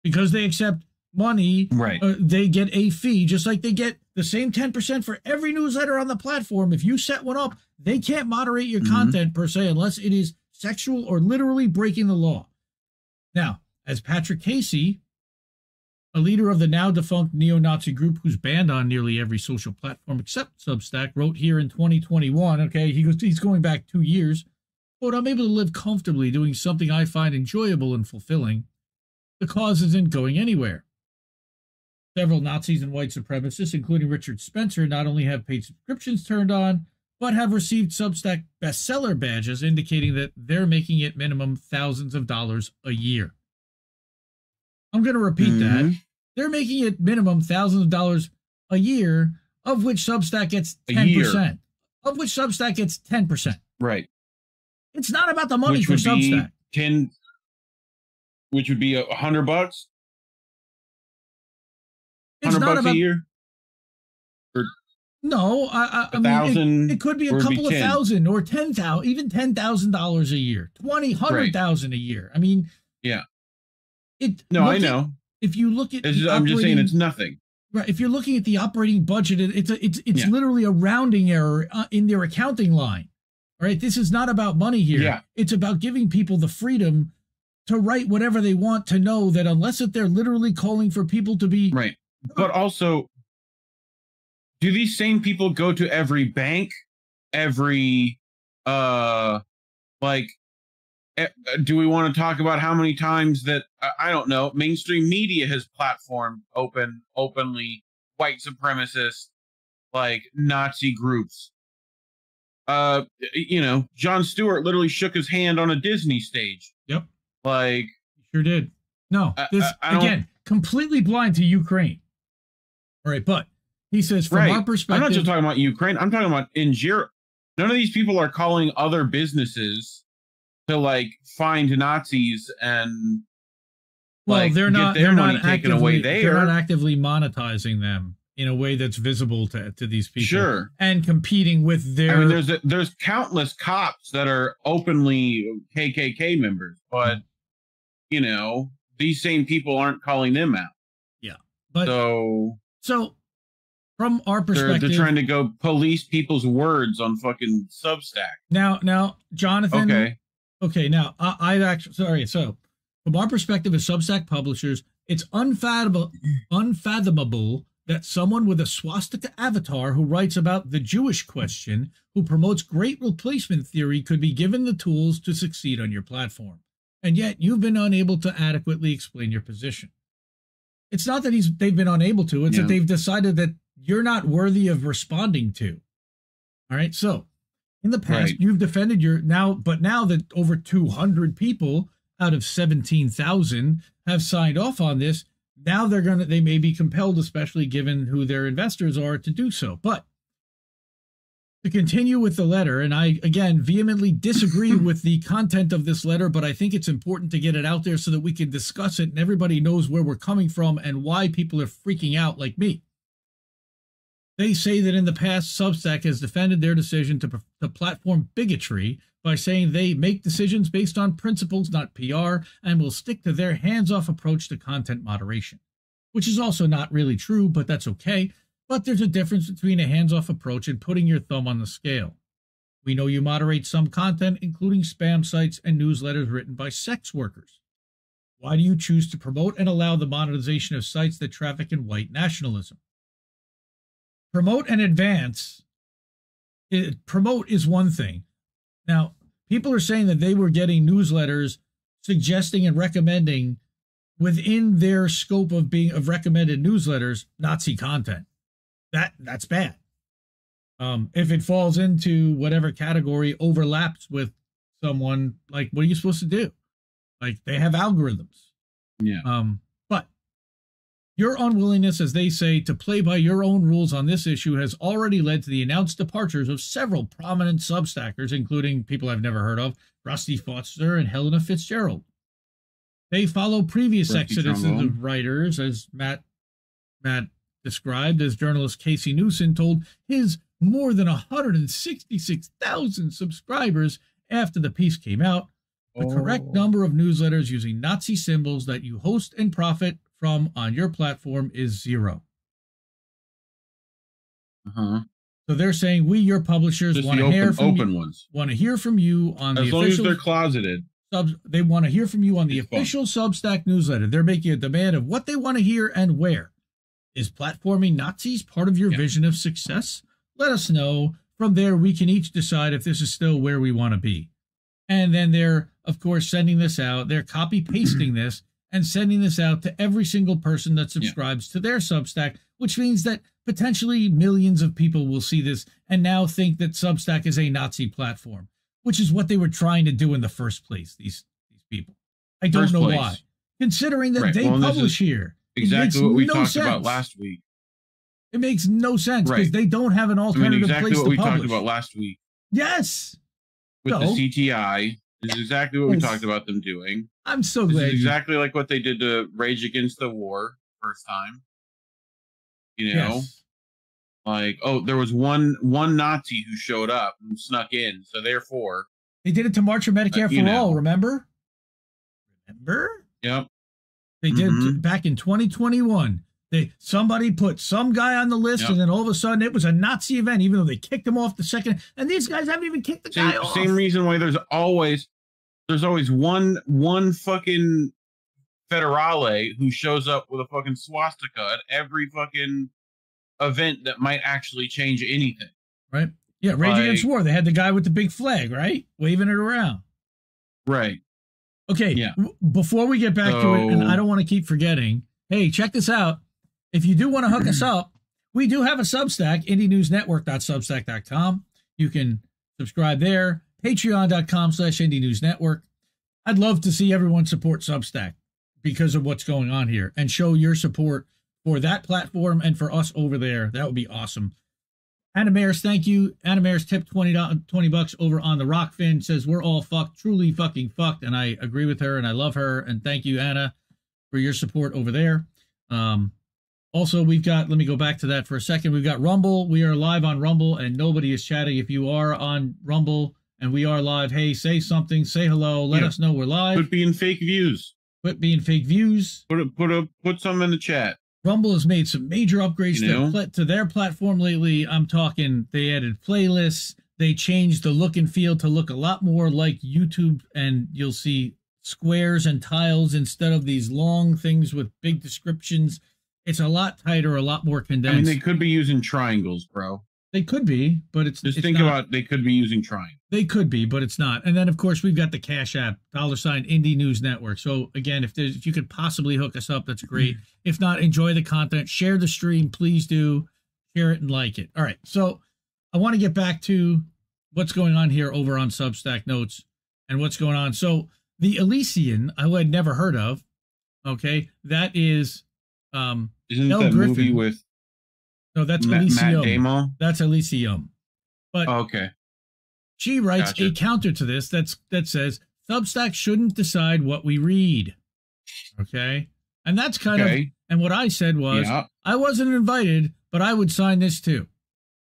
Because they accept money, right? They get a fee, just like they get the same 10% for every newsletter on the platform. If you set one up, they can't moderate your content per se unless it is sexual or literally breaking the law. Now, as Patrick Casey, a leader of the now defunct neo-Nazi group who's banned on nearly every social platform except Substack, wrote here in 2021, okay, he's going back 2 years, quote, I'm able to live comfortably doing something I find enjoyable and fulfilling. The cause isn't going anywhere. Several Nazis and white supremacists, including Richard Spencer, not only have paid subscriptions turned on, but have received Substack bestseller badges indicating that they're making it minimum thousands of dollars a year. I'm going to repeat that. They're making it minimum thousands of dollars a year, of which Substack gets 10%. Of which Substack gets 10%. Right. It's not about the money for Substack. Which would be $100? $100 a year? Or no, I mean, it could be a couple of thousand or 10,000, even $10,000 a year, 20, 100,000 a year. I mean, yeah. I know. If you look at, I'm just saying it's nothing. Right. If you're looking at the operating budget, it's literally a rounding error in their accounting line. All right. This is not about money here. Yeah. It's about giving people the freedom to write whatever they want, to know that unless they're literally calling for people to be right. But also, do these same people go to every bank, every do we want to talk about how many times that I don't know, mainstream media has platformed openly white supremacist, like Nazi groups? Jon Stewart literally shook his hand on a Disney stage. Yep. Like, sure did. No, this again, completely blind to Ukraine. All right, but he says from our perspective, I'm not just talking about Ukraine. I'm talking about in Europe. None of these people are calling other businesses to find Nazis and they're not get their money actively taken away there. They're not actively monetizing them in a way that's visible to these people. Sure, and competing with their. I mean, there's countless cops that are openly KKK members, but these same people aren't calling them out. Yeah, but so from our perspective, they're trying to go police people's words on fucking Substack. Now, Jonathan. Okay. Now, I actually sorry. So, from our perspective as Substack publishers, it's unfathomable that someone with a swastika avatar who writes about the Jewish question, who promotes great replacement theory, could be given the tools to succeed on your platform. And yet you've been unable to adequately explain your position. It's not that they've been unable to, it's that they've decided that you're not worthy of responding to. All right. So in the past, you've defended but now that over 200 people out of 17,000 have signed off on this, now they may be compelled, especially given who their investors are, to do so. But to continue with the letter, and I, again, vehemently disagree with the content of this letter, but I think it's important to get it out there so that we can discuss it and everybody knows where we're coming from and why people are freaking out like me. They say that in the past, Substack has defended their decision to platform bigotry by saying they make decisions based on principles, not PR, and will stick to their hands-off approach to content moderation, which is also not really true, but that's okay. But there's a difference between a hands-off approach and putting your thumb on the scale. We know you moderate some content, including spam sites and newsletters written by sex workers. Why do you choose to promote and allow the monetization of sites that traffic in white nationalism? Promote and advance. Promote is one thing. Now, people are saying that they were getting newsletters suggesting and recommending within their scope of recommended newsletters Nazi content. That's bad. If it falls into whatever category overlaps with someone, like, what are you supposed to do? Like, they have algorithms. Yeah. But your unwillingness, as they say, to play by your own rules on this issue has already led to the announced departures of several prominent Substackers, including people I've never heard of, Rusty Foster and Helena Fitzgerald. They follow previous exoduses of writers, as Matt described, as journalist Casey Newson told his more than 166,000 subscribers after the piece came out. The correct number of newsletters using Nazi symbols that you host and profit from on your platform is 0. Uh-huh. So they're saying we, your publishers, want to hear from open you, ones. Want to hear from you on the official. As long as they're closeted. They want to hear from you on the official Substack newsletter. They're making a demand of what they want to hear and where. Is platforming Nazis part of your vision of success? Let us know. From there, we can each decide if this is still where we want to be. And then they're, of course, sending this out. They're copy-pasting this and sending this out to every single person that subscribes to their Substack, which means that potentially millions of people will see this and now think that Substack is a Nazi platform, which is what they were trying to do in the first place, these people. I don't know why. Considering that they publish here. Exactly what we talked about last week. It makes no sense because they don't have an alternative place to publish. Exactly what we talked about last week. Yes. With the CTI. This is exactly what we talked about them doing. I'm so glad. This is exactly like what they did to Rage Against the War first time. You know? Like, oh, there was one Nazi who showed up and snuck in, so therefore... They did it to March for Medicare for All, remember? Yep. They did back in 2021. Somebody put some guy on the list, and then all of a sudden it was a Nazi event, even though they kicked him off the second. And these guys haven't even kicked the guy off. Same reason why there's always one fucking federale who shows up with a fucking swastika at every fucking event that might actually change anything. Right? Yeah, Rage Against War. They had the guy with the big flag, right? Waving it around. Right. Okay. Yeah. Before we get back to it, and I don't want to keep forgetting, hey, check this out. If you do want to hook us up, we do have a Substack, indienewsnetwork.substack.com. You can subscribe there. Patreon.com/indienewsnetwork. I'd love to see everyone support Substack because of what's going on here and show your support for that platform and for us over there. That would be awesome. Anna Maris, thank you. Anna Maris tipped $20 over on the Rockfin, says we're all fucked, truly fucking fucked. And I agree with her and I love her. And thank you, Anna, for your support over there. Also, we've got, let me go back to that for a second. We've got Rumble. We are live on Rumble and nobody is chatting. If you are on Rumble and we are live, hey, say something, say hello, let us know we're live. Quit being fake views. Quit being fake views. Put some in the chat. Rumble has made some major upgrades to their platform lately. I'm talking, they added playlists. They changed the look and feel to look a lot more like YouTube, and you'll see squares and tiles instead of these long things with big descriptions. It's a lot tighter, a lot more condensed. I mean, they could be using triangles, bro. They could be, but it's just think about they could be using triangles. They could be, but it's not. And then, of course, we've got the Cash App, $sign Indie News Network. So again, if you could possibly hook us up, that's great. If not, enjoy the content, share the stream, please do share it and like it. All right, so I want to get back to what's going on here over on Substack Notes and what's going on. So the Elysian, who I'd never heard of, okay, that is isn't Mel that Griffin. Movie with no, that's Matt Elysium. Damon? That's Elysium. But okay. She writes a counter to this that says Substack shouldn't decide what we read. Okay? And that's kind of, and what I said was, I wasn't invited, but I would sign this too.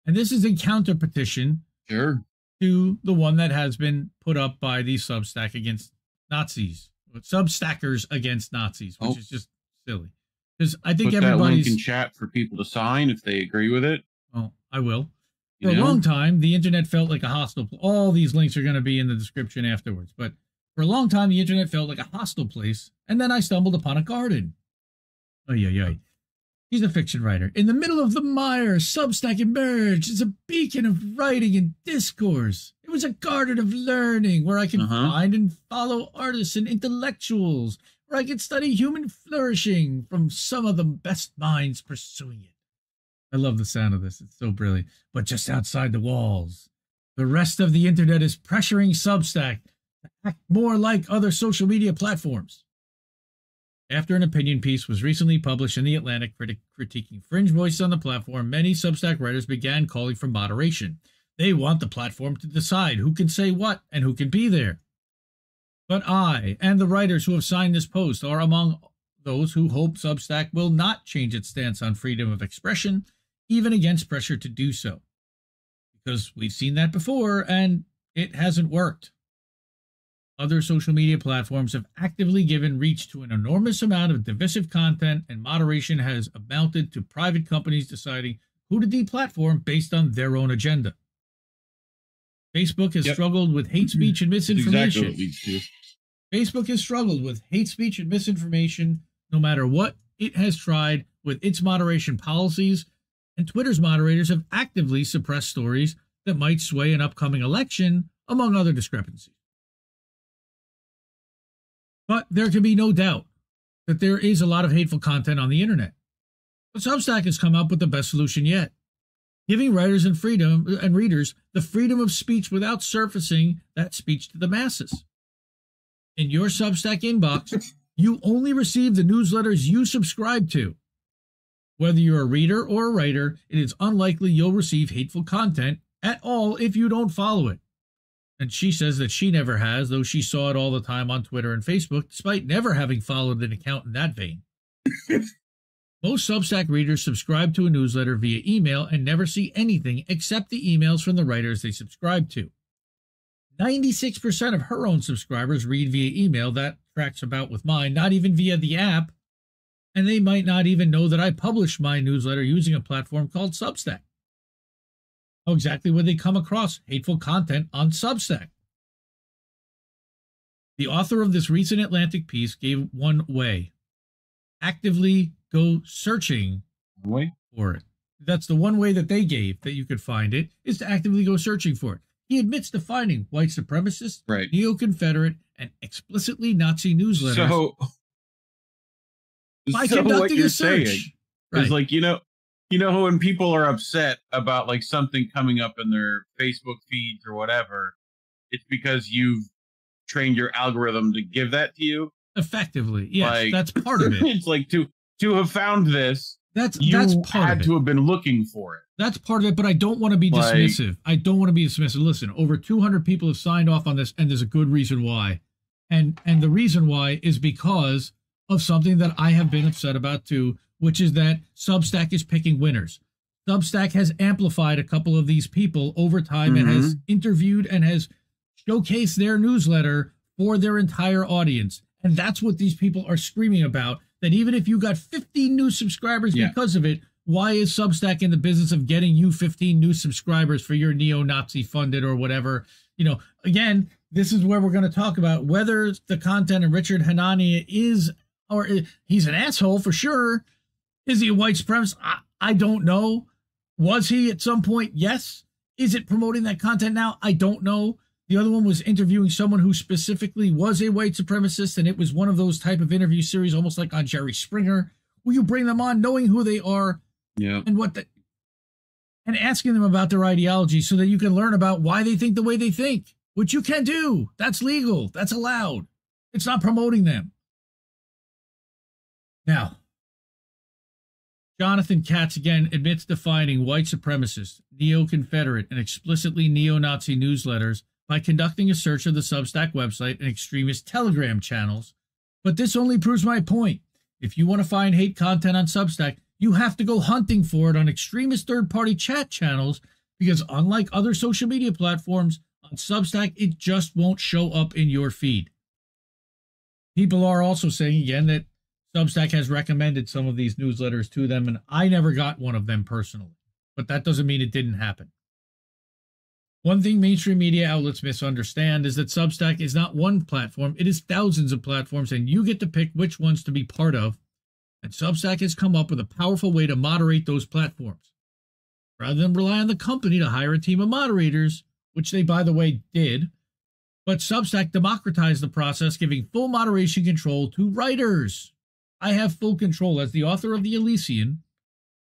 And this is a counter petition to the one that has been put up by the Substack against Nazis. Substackers against Nazis, which is just silly. Because I think Put that link everybody's in chat for people to sign if they agree with it. Oh, I will. For a long time, the internet felt like a hostile. All these links are going to be in the description afterwards. But for a long time, the internet felt like a hostile place. And then I stumbled upon a garden. He's a fiction writer. In the middle of the mire, Substack emerged as a beacon of writing and discourse. It was a garden of learning where I could find and follow artists and intellectuals, where I could study human flourishing from some of the best minds pursuing it. I love the sound of this. It's so brilliant. But just outside the walls, the rest of the internet is pressuring Substack to act more like other social media platforms. After an opinion piece was recently published in The Atlantic critiquing fringe voices on the platform, many Substack writers began calling for moderation. They want the platform to decide who can say what and who can be there. But I and the writers who have signed this post are among those who hope Substack will not change its stance on freedom of expression, even against pressure to do so. Because we've seen that before, and it hasn't worked. Other social media platforms have actively given reach to an enormous amount of divisive content, and moderation has amounted to private companies deciding who to deplatform based on their own agenda. Facebook has struggled with hate speech and misinformation. Exactly what leads to. Facebook has struggled with hate speech and misinformation no matter what it has tried with its moderation policies, and Twitter's moderators have actively suppressed stories that might sway an upcoming election, among other discrepancies. But there can be no doubt that there is a lot of hateful content on the internet. But Substack has come up with the best solution yet, giving writers and readers the freedom of speech without surfacing that speech to the masses. In your Substack inbox, you only receive the newsletters you subscribe to. Whether you're a reader or a writer, it is unlikely you'll receive hateful content at all if you don't follow it. And she says that she never has, though she saw it all the time on Twitter and Facebook, despite never having followed an account in that vein. Most Substack readers subscribe to a newsletter via email and never see anything except the emails from the writers they subscribe to. 96% of her own subscribers read via email. That tracks about with mine, not even via the app. And they might not even know that I publish my newsletter using a platform called Substack. How exactly would they come across hateful content on Substack? The author of this recent Atlantic piece gave one way. Actively go searching for it. That's the one way that they gave that you could find it, is to actively go searching for it. He admits to finding white supremacist, neo-Confederate, and explicitly Nazi newsletters by conducting a search. Is like, you know when people are upset about like something coming up in their Facebook feeds or whatever, it's because you've trained your algorithm to give that to you. Effectively, yes, like, that's part of it. It's like to have found this. That's part had to have been looking for it. That's part of it, but I don't want to be dismissive. I don't want to be dismissive. Listen, over 200 people have signed off on this, and there's a good reason why. And the reason why is because of something that I have been upset about too, which is that Substack is picking winners. Substack has amplified a couple of these people over time and has interviewed and has showcased their newsletter for their entire audience. And that's what these people are screaming about, that even if you got 15 new subscribers because of it, why is Substack in the business of getting you 15 new subscribers for your neo-Nazi funded or whatever? You know, again, this is where we're going to talk about whether the content of Richard Hanani is, or he's an asshole for sure. Is he a white supremacist? I don't know. Was he at some point? Yes. Is it promoting that content now? I don't know. The other one was interviewing someone who specifically was a white supremacist, and it was one of those type of interview series, almost like on Jerry Springer, where you bring them on knowing who they are and and asking them about their ideology so that you can learn about why they think the way they think, which you can do. That's legal. That's allowed. It's not promoting them. Now, Jonathan Katz again admits to finding white supremacist, neo-Confederate, and explicitly neo-Nazi newsletters by conducting a search of the Substack website and extremist Telegram channels. But this only proves my point. If you want to find hate content on Substack, you have to go hunting for it on extremist third-party chat channels, because unlike other social media platforms, on Substack, it just won't show up in your feed. People are also saying again that Substack has recommended some of these newsletters to them, and I never got one of them personally. But that doesn't mean it didn't happen. One thing mainstream media outlets misunderstand is that Substack is not one platform, it is thousands of platforms, and you get to pick which ones to be part of. And Substack has come up with a powerful way to moderate those platforms. Rather than rely on the company to hire a team of moderators, which they, by the way, did, but Substack democratized the process, giving full moderation control to writers. I have full control. As the author of The Elysian,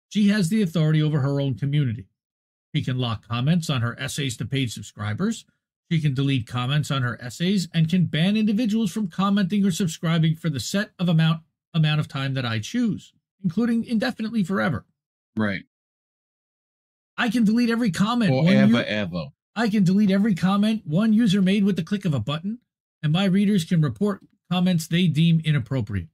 she has the authority over her own community. She can lock comments on her essays to paid subscribers. She can delete comments on her essays and can ban individuals from commenting or subscribing for the set of amount of time that I choose, including indefinitely forever. Right. I can delete every comment. Ever. I can delete every comment one user made with the click of a button, and my readers can report comments they deem inappropriate.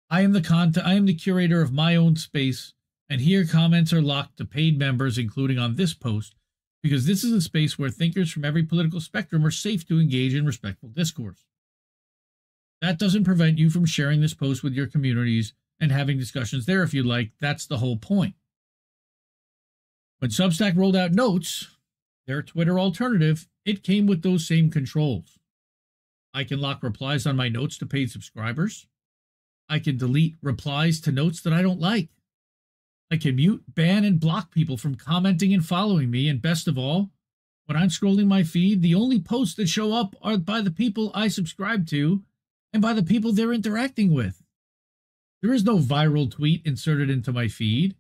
I am the curator of my own space, and here comments are locked to paid members, including on this post, because this is a space where thinkers from every political spectrum are safe to engage in respectful discourse. That doesn't prevent you from sharing this post with your communities and having discussions there if you'd like. That's the whole point. When Substack rolled out Notes, their Twitter alternative, it came with those same controls. I can lock replies on my notes to paid subscribers. I can delete replies to notes that I don't like. I can mute, ban, and block people from commenting and following me. And best of all, when I'm scrolling my feed, the only posts that show up are by the people I subscribe to and by the people they're interacting with. There is no viral tweet inserted into my feed.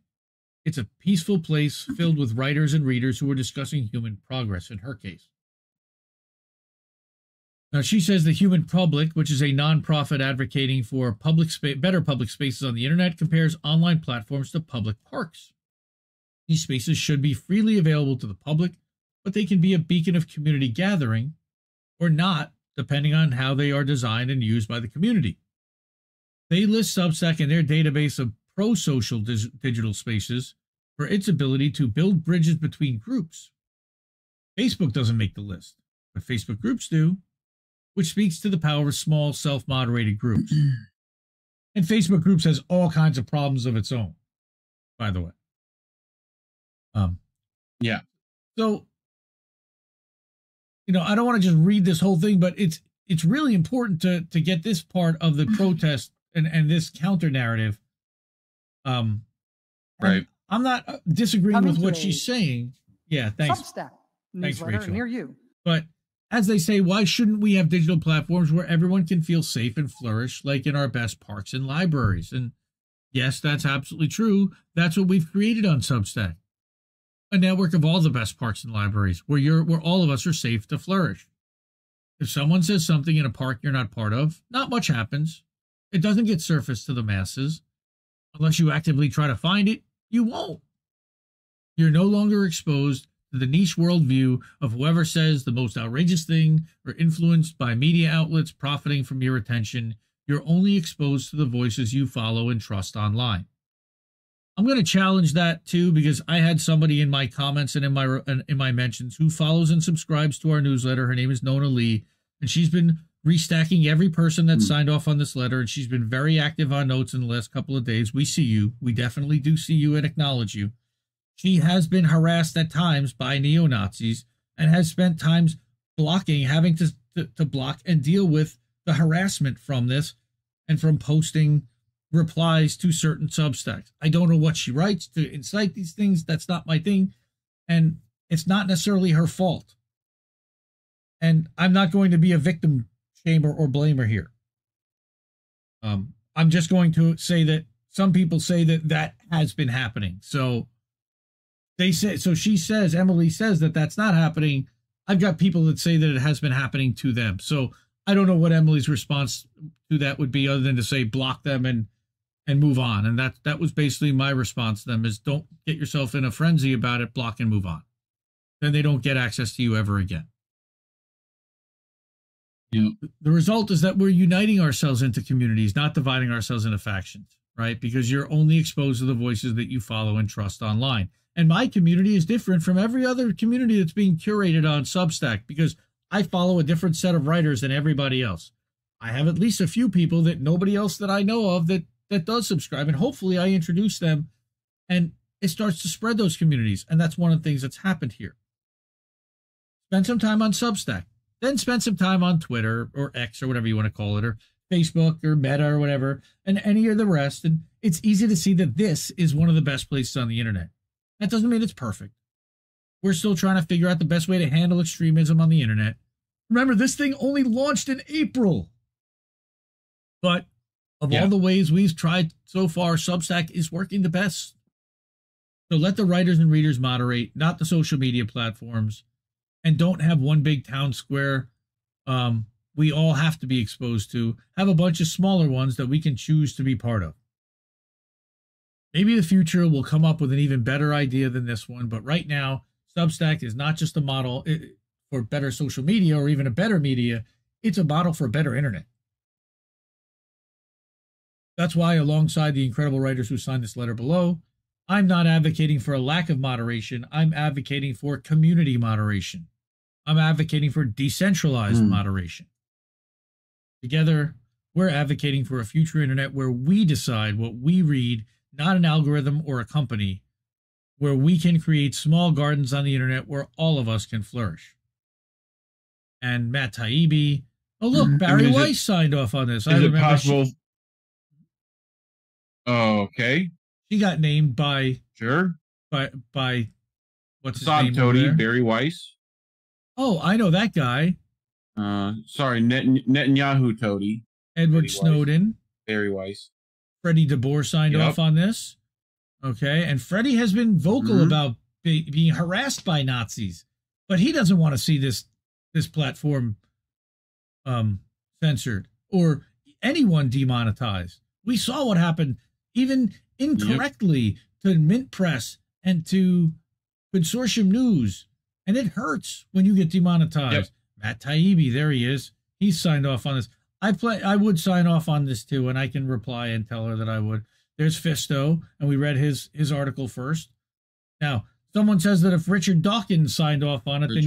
It's a peaceful place filled with writers and readers who are discussing human progress, in her case. Now, she says the Human Public, which is a nonprofit advocating for better public spaces on the internet, compares online platforms to public parks. These spaces should be freely available to the public, but they can be a beacon of community gathering or not, depending on how they are designed and used by the community. They list Substack in their database of pro-social digital spaces for its ability to build bridges between groups. Facebook doesn't make the list, but Facebook groups do, which speaks to the power of small, self-moderated groups. And Facebook groups has all kinds of problems of its own, by the way. Yeah. So, I don't want to just read this whole thing, but it's really important to get this part of the protest and this counter narrative. Right. I'm not disagreeing with what she's saying. Yeah, thanks. Substack Thanks, newsletter Rachel. near you. But as they say, why shouldn't we have digital platforms where everyone can feel safe and flourish, like in our best parks and libraries? And yes, that's absolutely true. That's what we've created on Substack. A network of all the best parks and libraries where all of us are safe to flourish. If someone says something in a park you're not part of, not much happens. It doesn't get surfaced to the masses. Unless you actively try to find it, you won't. You're no longer exposed to the niche worldview of whoever says the most outrageous thing or influenced by media outlets profiting from your attention. You're only exposed to the voices you follow and trust online. I'm going to challenge that too, because I had somebody in my comments and in my mentions who follows and subscribes to our newsletter. Her name is Nona Lee, and she's been restacking every person that signed off on this letter, and she's been very active on Notes in the last couple of days. We see you. We definitely do see you and acknowledge you. She has been harassed at times by neo-Nazis and has spent times blocking, having to block and deal with the harassment from this and from posting replies to certain Substacks. I don't know what she writes to incite these things. That's not my thing. And it's not necessarily her fault. And I'm not going to be a victim shamer or blamer here. I'm just going to say that some people say that has been happening. So she says, Emily says that that's not happening. I've got people that say that it has been happening to them. So I don't know what Emily's response to that would be, other than to say block them and move on. And that was basically my response to them, is don't get yourself in a frenzy about it, block and move on. Then they don't get access to you ever again. Yeah. The result is that we're uniting ourselves into communities, not dividing ourselves into factions, right? Because you're only exposed to the voices that you follow and trust online. And my community is different from every other community that's being curated on Substack, because I follow a different set of writers than everybody else. I have at least a few people that nobody else that I know of that does subscribe, and hopefully I introduce them and it starts to spread those communities. And that's one of the things that's happened here. spend some time on Substack. Then spend some time on Twitter or X or whatever you want to call it, or Facebook or Meta or whatever, and any of the rest. And it's easy to see that this is one of the best places on the internet. That doesn't mean it's perfect. We're still trying to figure out the best way to handle extremism on the internet. Remember, this thing only launched in April. But of all the ways we've tried so far, Substack is working the best. So let the writers and readers moderate, not the social media platforms, and don't have one big town square we all have to be exposed to. Have a bunch of smaller ones that we can choose to be part of. Maybe the future will come up with an even better idea than this one, but right now, Substack is not just a model for better social media or even a better media. It's a model for a better internet. That's why, alongside the incredible writers who signed this letter below, I'm not advocating for a lack of moderation. I'm advocating for community moderation. I'm advocating for decentralized moderation. Together, we're advocating for a future internet where we decide what we read, not an algorithm or a company, where we can create small gardens on the internet where all of us can flourish. And Matt Taibbi, oh look, Barry Weiss signed off on this. Is it possible? Okay. She got named by by what's his name? Toady, Barry Weiss. Oh, I know that guy. Sorry, Netanyahu Toady. Edward Barry Snowden. Weiss. Barry Weiss. Freddie DeBoer signed off on this. Okay, and Freddie has been vocal about being harassed by Nazis, but he doesn't want to see this platform censored or anyone demonetized. We saw what happened, even incorrectly, to Mint Press and to Consortium News, and it hurts when you get demonetized. Matt Taibbi, there he is. He signed off on this. I would sign off on this too, and I can reply and tell her that I would. There's Fisto, and we read his article first. Now, someone says that if Richard Dawkins signed off on it, then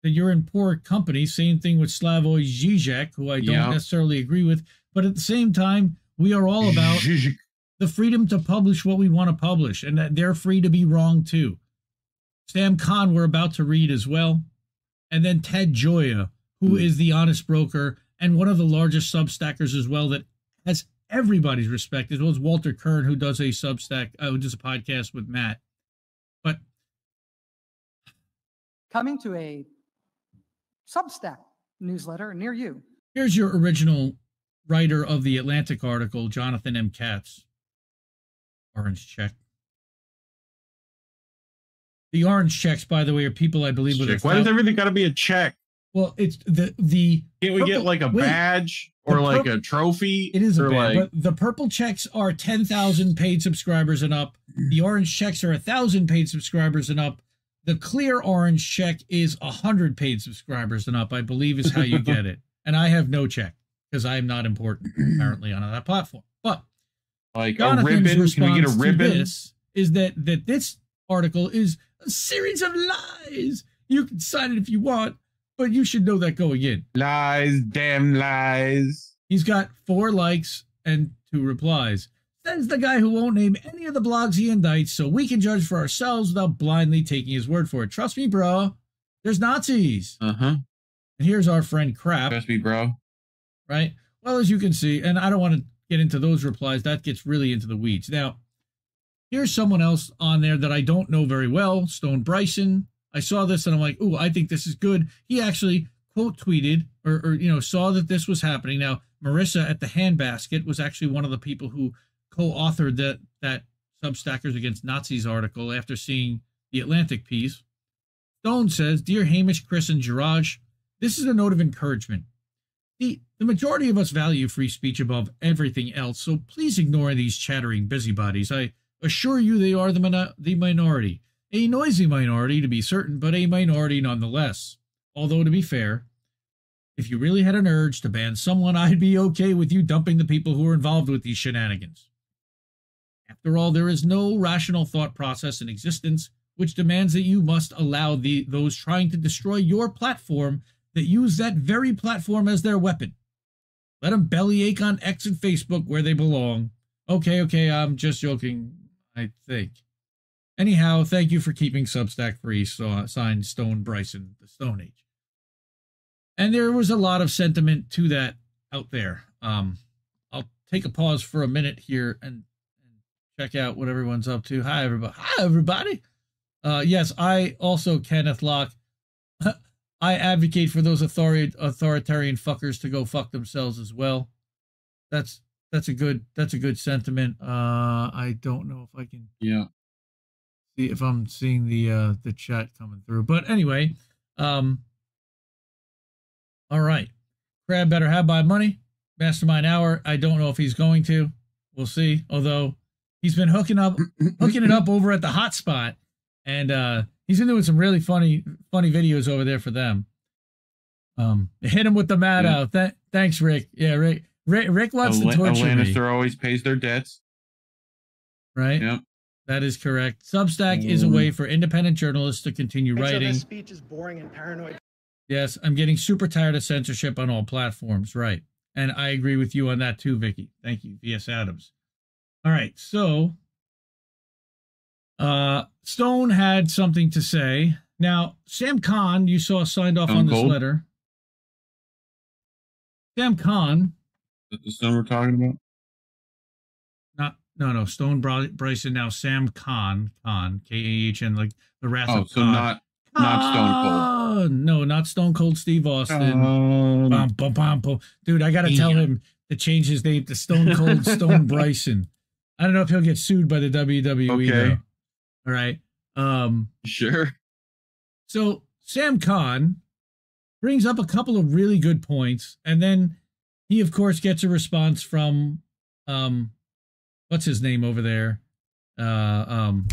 you're in poor company. Same thing with Slavoj Žižek, who I don't necessarily agree with. But at the same time, we are all about the freedom to publish what we want to publish, and that they're free to be wrong too. Sam Khan we're about to read as well. And then Ted Gioia, who is the honest broker and one of the largest Substackers as well, that has everybody's respect, as well as Walter Kern, who does a Substack, who does a podcast with Matt. But coming to a Substack newsletter near you. Here's your original writer of the Atlantic article, Jonathan M. Katz. Orange check. The orange checks, by the way, are people I believe with. Why does everything got to be a check? Well, it's the. Can't we get like a badge or like a trophy? It is a badge, but the purple checks are 10,000 paid subscribers and up. The orange checks are 1,000 paid subscribers and up. The clear orange check is 100 paid subscribers and up, I believe, is how you get it. And I have no check because I'm not important apparently on that platform. But like Jonathan's a ribbon, can we get a ribbon? This is that this article is a series of lies. You can sign it if you want, but you should know that going in. Lies, damn lies. He's got 4 likes and 2 replies. Says the guy who won't name any of the blogs he indicts, so we can judge for ourselves without blindly taking his word for it. Trust me, bro. There's Nazis. And here's our friend Crap. Trust me, bro. Right? Well, as you can see, and I don't want to get into those replies. That gets really into the weeds. Now, here's someone else on there that I don't know very well, Stone Bryson. I saw this and I'm like, ooh, I think this is good. He actually quote tweeted or saw that this was happening. Now, Marissa at the Handbasket was actually one of the people who co-authored that Substackers Against Nazis article after seeing the Atlantic piece. Stone says, Dear Hamish, Chris, and Jiraj, this is a note of encouragement. The majority of us value free speech above everything else, so please ignore these chattering busybodies. I assure you they are the minority. A noisy minority, to be certain, but a minority nonetheless. Although, to be fair, if you really had an urge to ban someone, I'd be okay with you dumping the people who are involved with these shenanigans. After all, there is no rational thought process in existence which demands that you must allow those trying to destroy your platform that use that very platform as their weapon. Let them bellyache on X and Facebook where they belong. Okay, I'm just joking, I think. Anyhow, thank you for keeping Substack free. So, signed Stone Bryson, the Stone Age. And there was a lot of sentiment to that out there. I'll take a pause for a minute here and check out what everyone's up to. Hi, everybody. Hi, everybody. Yes, I also, Kenneth Locke, I advocate for those authoritarian fuckers to go fuck themselves as well. That's a good sentiment. I don't know if I can see if I'm seeing the chat coming through. But anyway, all right. Crab better have my money. Mastermind Hour. I don't know if he's going to. We'll see. Although he's been hooking it up over at the hotspot, and he's been doing some really funny videos over there for them. Hit him with the mad out. Thanks, Rick. Yeah, Rick wants to torture me. Lannister always pays their debts. Right? Yep. That is correct. Substack is a way for independent journalists to continue writing. So this speech is boring and paranoid. Yes, I'm getting super tired of censorship on all platforms. Right. And I agree with you on that too, Vicky. Thank you, V.S. Adams. All right, so Stone had something to say. Now, Sam Khan, you saw signed off on this letter. Sam Khan. Is that the Stone we're talking about? No. Stone Bryson, now Sam Khan, K-A-H-N, like the Wrath of so Khan. not Stone Cold. No, not Stone Cold Steve Austin. Dude, I got to tell him to change his name to Stone Cold Stone Bryson. I don't know if he'll get sued by the WWE. Okay. Though. All right. Sure. So Sam Khan brings up a couple of really good points, and then he, of course, gets a response from what's his name over there? From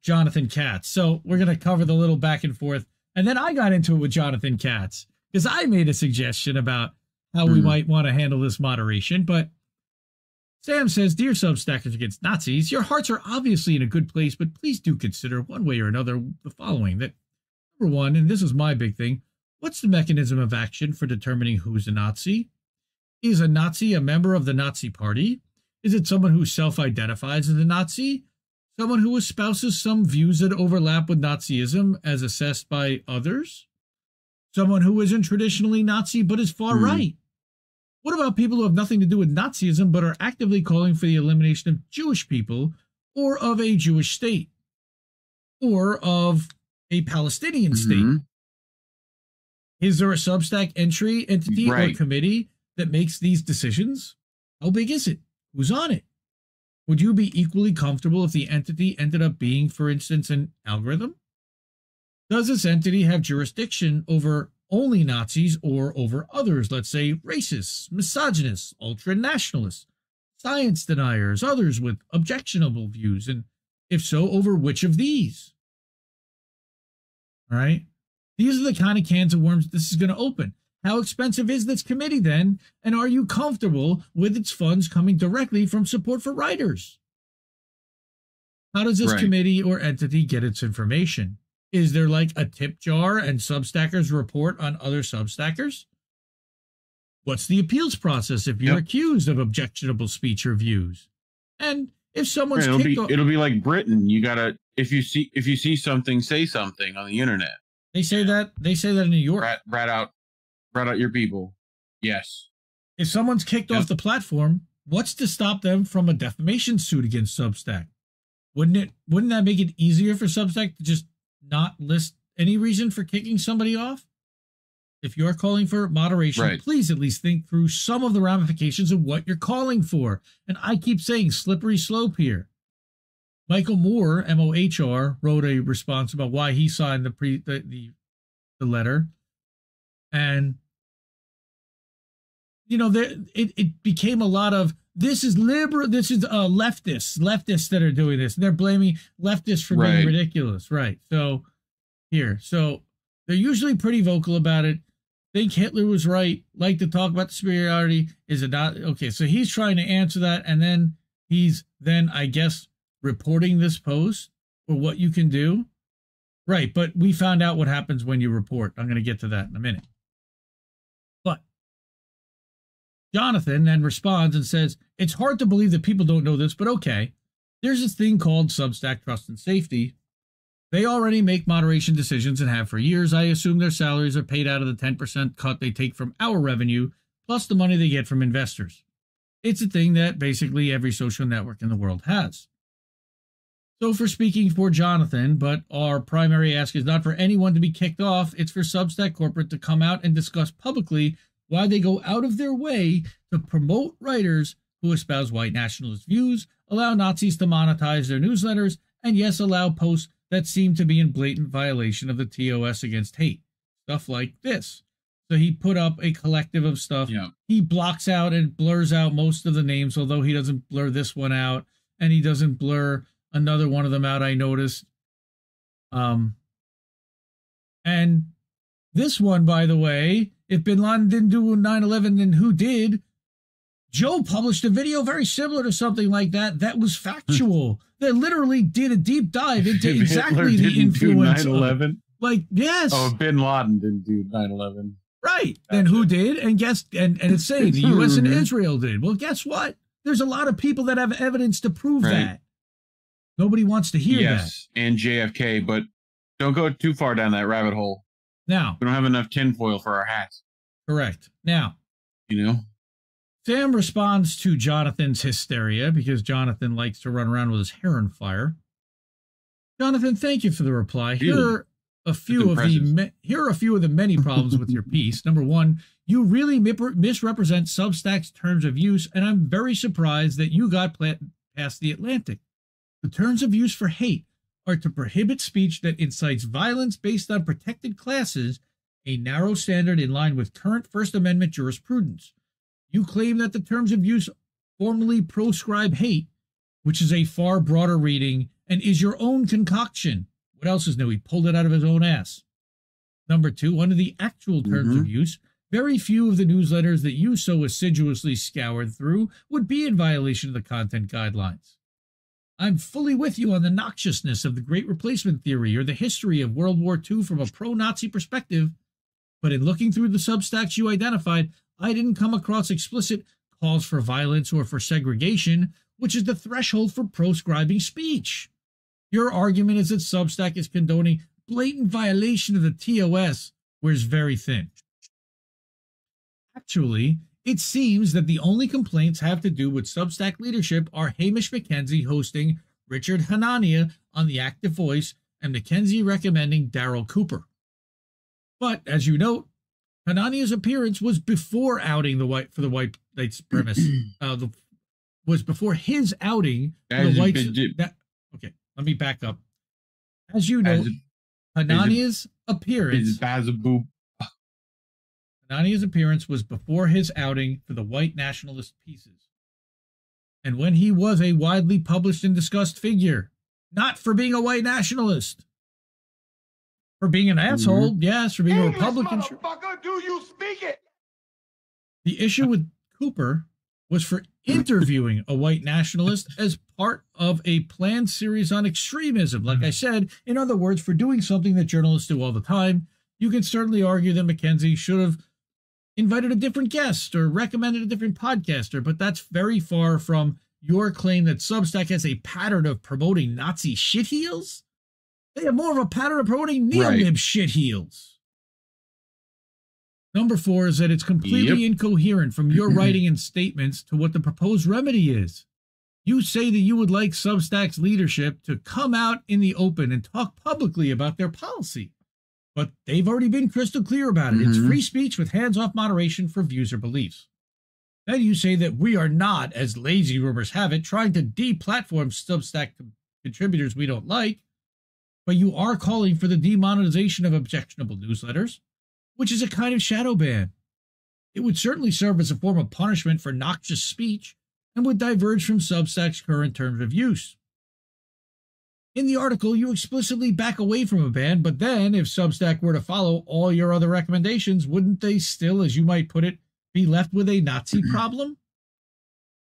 Jonathan Katz. So we're going to cover the little back and forth. And then I got into it with Jonathan Katz because I made a suggestion about how we might want to handle this moderation. But Sam says, "Dear Substackers Against Nazis, your hearts are obviously in a good place, but please do consider one way or another the following. That number one, and this is my big thing, what's the mechanism of action for determining who's a Nazi? Is a Nazi a member of the Nazi party? Is it someone who self-identifies as a Nazi? Someone who espouses some views that overlap with Nazism as assessed by others? Someone who isn't traditionally Nazi but is far right? What about people who have nothing to do with Nazism but are actively calling for the elimination of Jewish people or of a Jewish state or of a Palestinian state? Is there a Substack entity or committee that makes these decisions? How big is it? Who's on it? Would you be equally comfortable if the entity ended up being, for instance, an algorithm? Does this entity have jurisdiction over only Nazis or over others, let's say racists, misogynists, ultra-nationalists, science deniers, others with objectionable views, and if so, over which of these? All right? These are the kind of cans of worms this is going to open. How expensive is this committee then? And are you comfortable with its funds coming directly from support for writers? How does this committee or entity get its information? Is there like a tip jar and Substackers report on other Substackers? What's the appeals process if you're accused of objectionable speech or views? And if someone's it'll be like Britain. You gotta if you see something, say something on the internet. They say that in New York. Rat out your people. Yes. If someone's kicked off the platform, what's to stop them from a defamation suit against Substack? Wouldn't that make it easier for Substack to just not list any reason for kicking somebody off? If you're calling for moderation, please at least think through some of the ramifications of what you're calling for. And I keep saying slippery slope here. Michael Moore, M-O-H-R, wrote a response about why he signed the letter. And, you know, it became a lot of, this is leftists that are doing this. And they're blaming leftists for being ridiculous. Right. So they're usually pretty vocal about it. Think Hitler was right. Like to talk about the superiority. Is it not? Okay. So he's trying to answer that. And then I guess, reporting this post or what you can do. Right. But we found out what happens when you report. I'm going to get to that in a minute. But Jonathan then responds and says, it's hard to believe that people don't know this, but okay. There's this thing called Substack Trust and Safety. They already make moderation decisions and have for years. I assume their salaries are paid out of the 10% cut they take from our revenue, plus the money they get from investors. It's a thing that basically every social network in the world has. So for speaking for Jonathan, but our primary ask is not for anyone to be kicked off, it's for Substack Corporate to come out and discuss publicly why they go out of their way to promote writers who espouse white nationalist views, allow Nazis to monetize their newsletters, and yes, allow posts that seem to be in blatant violation of the TOS against hate. Stuff like this. So he put up a collective of stuff. Yeah. He blocks out and blurs out most of the names, although he doesn't blur this one out, and he doesn't blur another one of them out, I noticed. And this one, by the way, if Bin Laden didn't do 9/11, then who did? Joe published a video very similar to something like that that was factual. That literally did a deep dive into exactly the influence of 9/11. Like, yes. Oh, Bin Laden didn't do 9/11. Right. Then who did? And guess, and it's saying the U.S. and Israel did. Well, guess what? There's a lot of people that have evidence to prove that. Nobody wants to hear that. Yes, and JFK, but don't go too far down that rabbit hole. Now. We don't have enough tinfoil for our hats. Correct. Now. You know? Sam responds to Jonathan's hysteria because Jonathan likes to run around with his hair on fire. Jonathan, thank you for the reply. Here are a few of the many problems with your piece. Number one, you really misrepresent Substack's terms of use, and I'm very surprised that you got past the Atlantic. The terms of use for hate are to prohibit speech that incites violence based on protected classes, a narrow standard in line with current First Amendment jurisprudence. You claim that the terms of use formally proscribe hate, which is a far broader reading and is your own concoction. What else is new? He pulled it out of his own ass. Number two, under the actual terms of use, very few of the newsletters that you so assiduously scoured through would be in violation of the content guidelines. I'm fully with you on the noxiousness of the Great Replacement theory or the history of World War II from a pro-Nazi perspective, but in looking through the Substacks you identified, I didn't come across explicit calls for violence or for segregation, which is the threshold for proscribing speech. Your argument is that Substack is condoning blatant violation of the TOS, wears very thin. Actually, it seems that the only complaints have to do with Substack leadership are Hamish McKenzie hosting Richard Hanania on The Active Voice and McKenzie recommending Daryl Cooper. But, as you note, Hanania's appearance was before outing the white supremacist. Was before his outing for the white. Okay, let me back up. As you know, Hanania's appearance. Hanania's appearance was before his outing for the white nationalist pieces, and when he was a widely published and discussed figure, not for being a white nationalist. For being an asshole, yes. For being a Republican, motherfucker, do you speak it? The issue with Cooper was for interviewing a white nationalist as part of a planned series on extremism. Like I said, in other words, for doing something that journalists do all the time. You can certainly argue that McKenzie should have invited a different guest or recommended a different podcaster, but that's very far from your claim that Substack has a pattern of promoting Nazi shitheels. They have more of a pattern of promoting neolib shitheels. Number four is that it's completely incoherent from your writing and statements to what the proposed remedy is. You say that you would like Substack's leadership to come out in the open and talk publicly about their policy. But they've already been crystal clear about it. It's free speech with hands-off moderation for views or beliefs. Then you say that we are not, as lazy rumors have it, trying to deplatform Substack contributors we don't like, but you are calling for the demonetization of objectionable newsletters, which is a kind of shadow ban. It would certainly serve as a form of punishment for noxious speech and would diverge from Substack's current terms of use. In the article, you explicitly back away from a ban, but then if Substack were to follow all your other recommendations, wouldn't they still, as you might put it, be left with a Nazi problem?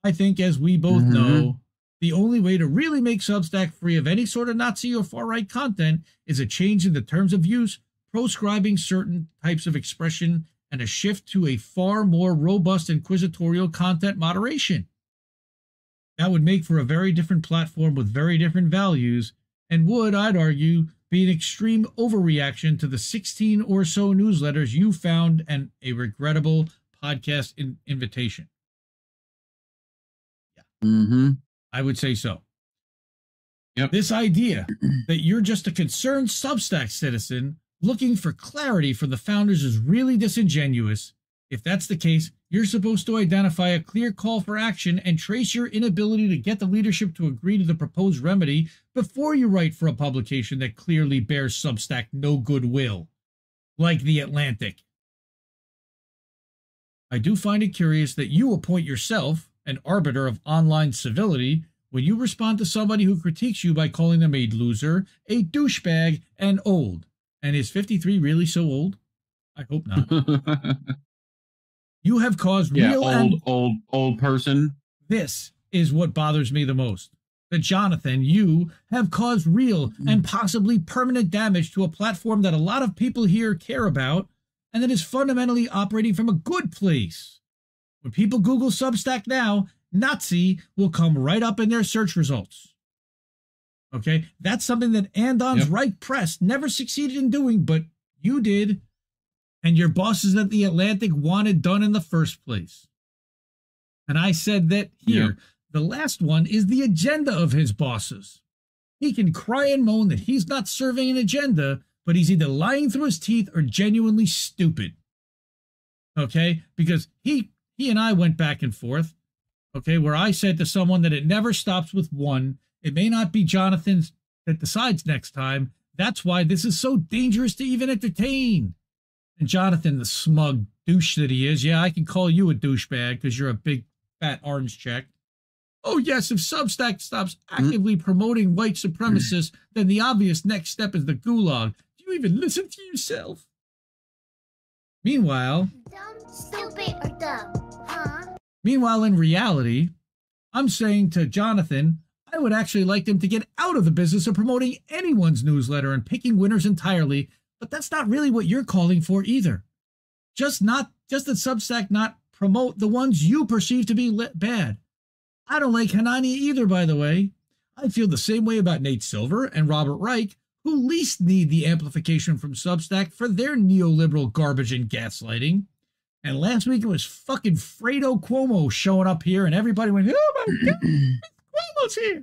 I think, as we both know, the only way to really make Substack free of any sort of Nazi or far-right content is a change in the terms of use, proscribing certain types of expression, and a shift to a far more robust inquisitorial content moderation. That would make for a very different platform with very different values, and would, I'd argue, be an extreme overreaction to the 16 or so newsletters you found and a regrettable podcast invitation. Mm-hmm. I would say so. Yep. This idea that you're just a concerned Substack citizen looking for clarity from the founders is really disingenuous. If that's the case, you're supposed to identify a clear call for action and trace your inability to get the leadership to agree to the proposed remedy before you write for a publication that clearly bears Substack no goodwill, like The Atlantic. I do find it curious that you appoint yourself an arbiter of online civility when you respond to somebody who critiques you by calling them a loser, a douchebag, and old. And is 53 really so old? I hope not. You have caused real old person. This is what bothers me the most. That Jonathan, you have caused real and possibly permanent damage to a platform that a lot of people here care about and that is fundamentally operating from a good place. When people Google Substack now, Nazi will come right up in their search results. Okay? That's something that Andon's right press never succeeded in doing, but you did. And your bosses at The Atlantic wanted done in the first place. And I said that here, the last one is the agenda of his bosses. He can cry and moan that he's not serving an agenda, but he's either lying through his teeth or genuinely stupid. Okay? Because he and I went back and forth, okay, where I said to someone that it never stops with one. It may not be Jonathan's that decides next time. That's why this is so dangerous to even entertain. And Jonathan, the smug douche that he is, yeah, I can call you a douchebag because you're a big fat orange check. Oh, yes, if Substack stops actively promoting white supremacists, then the obvious next step is the gulag. Do you even listen to yourself? Meanwhile, dumb, stupid, or dumb, huh? Meanwhile, in reality, I'm saying to Jonathan, I would actually like them to get out of the business of promoting anyone's newsletter and picking winners entirely, but that's not really what you're calling for either. Just that Substack not promote the ones you perceive to be bad. I don't like Hanani either, by the way. I feel the same way about Nate Silver and Robert Reich, who least need the amplification from Substack for their neoliberal garbage and gaslighting. And last week it was fucking Fredo Cuomo showing up here and everybody went, oh my God, Cuomo's here.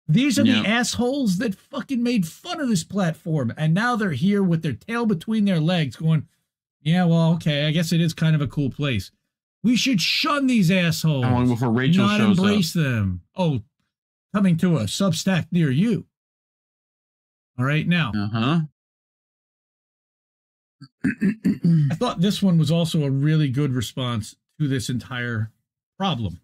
These are the assholes that fucking made fun of this platform. And now they're here with their tail between their legs going, yeah, well, okay, I guess it is kind of a cool place. We should shun these assholes. How long before Rachel not shows embrace up? them. Oh, coming to a Substack near you. All right, now. I thought this one was also a really good response to this entire problem,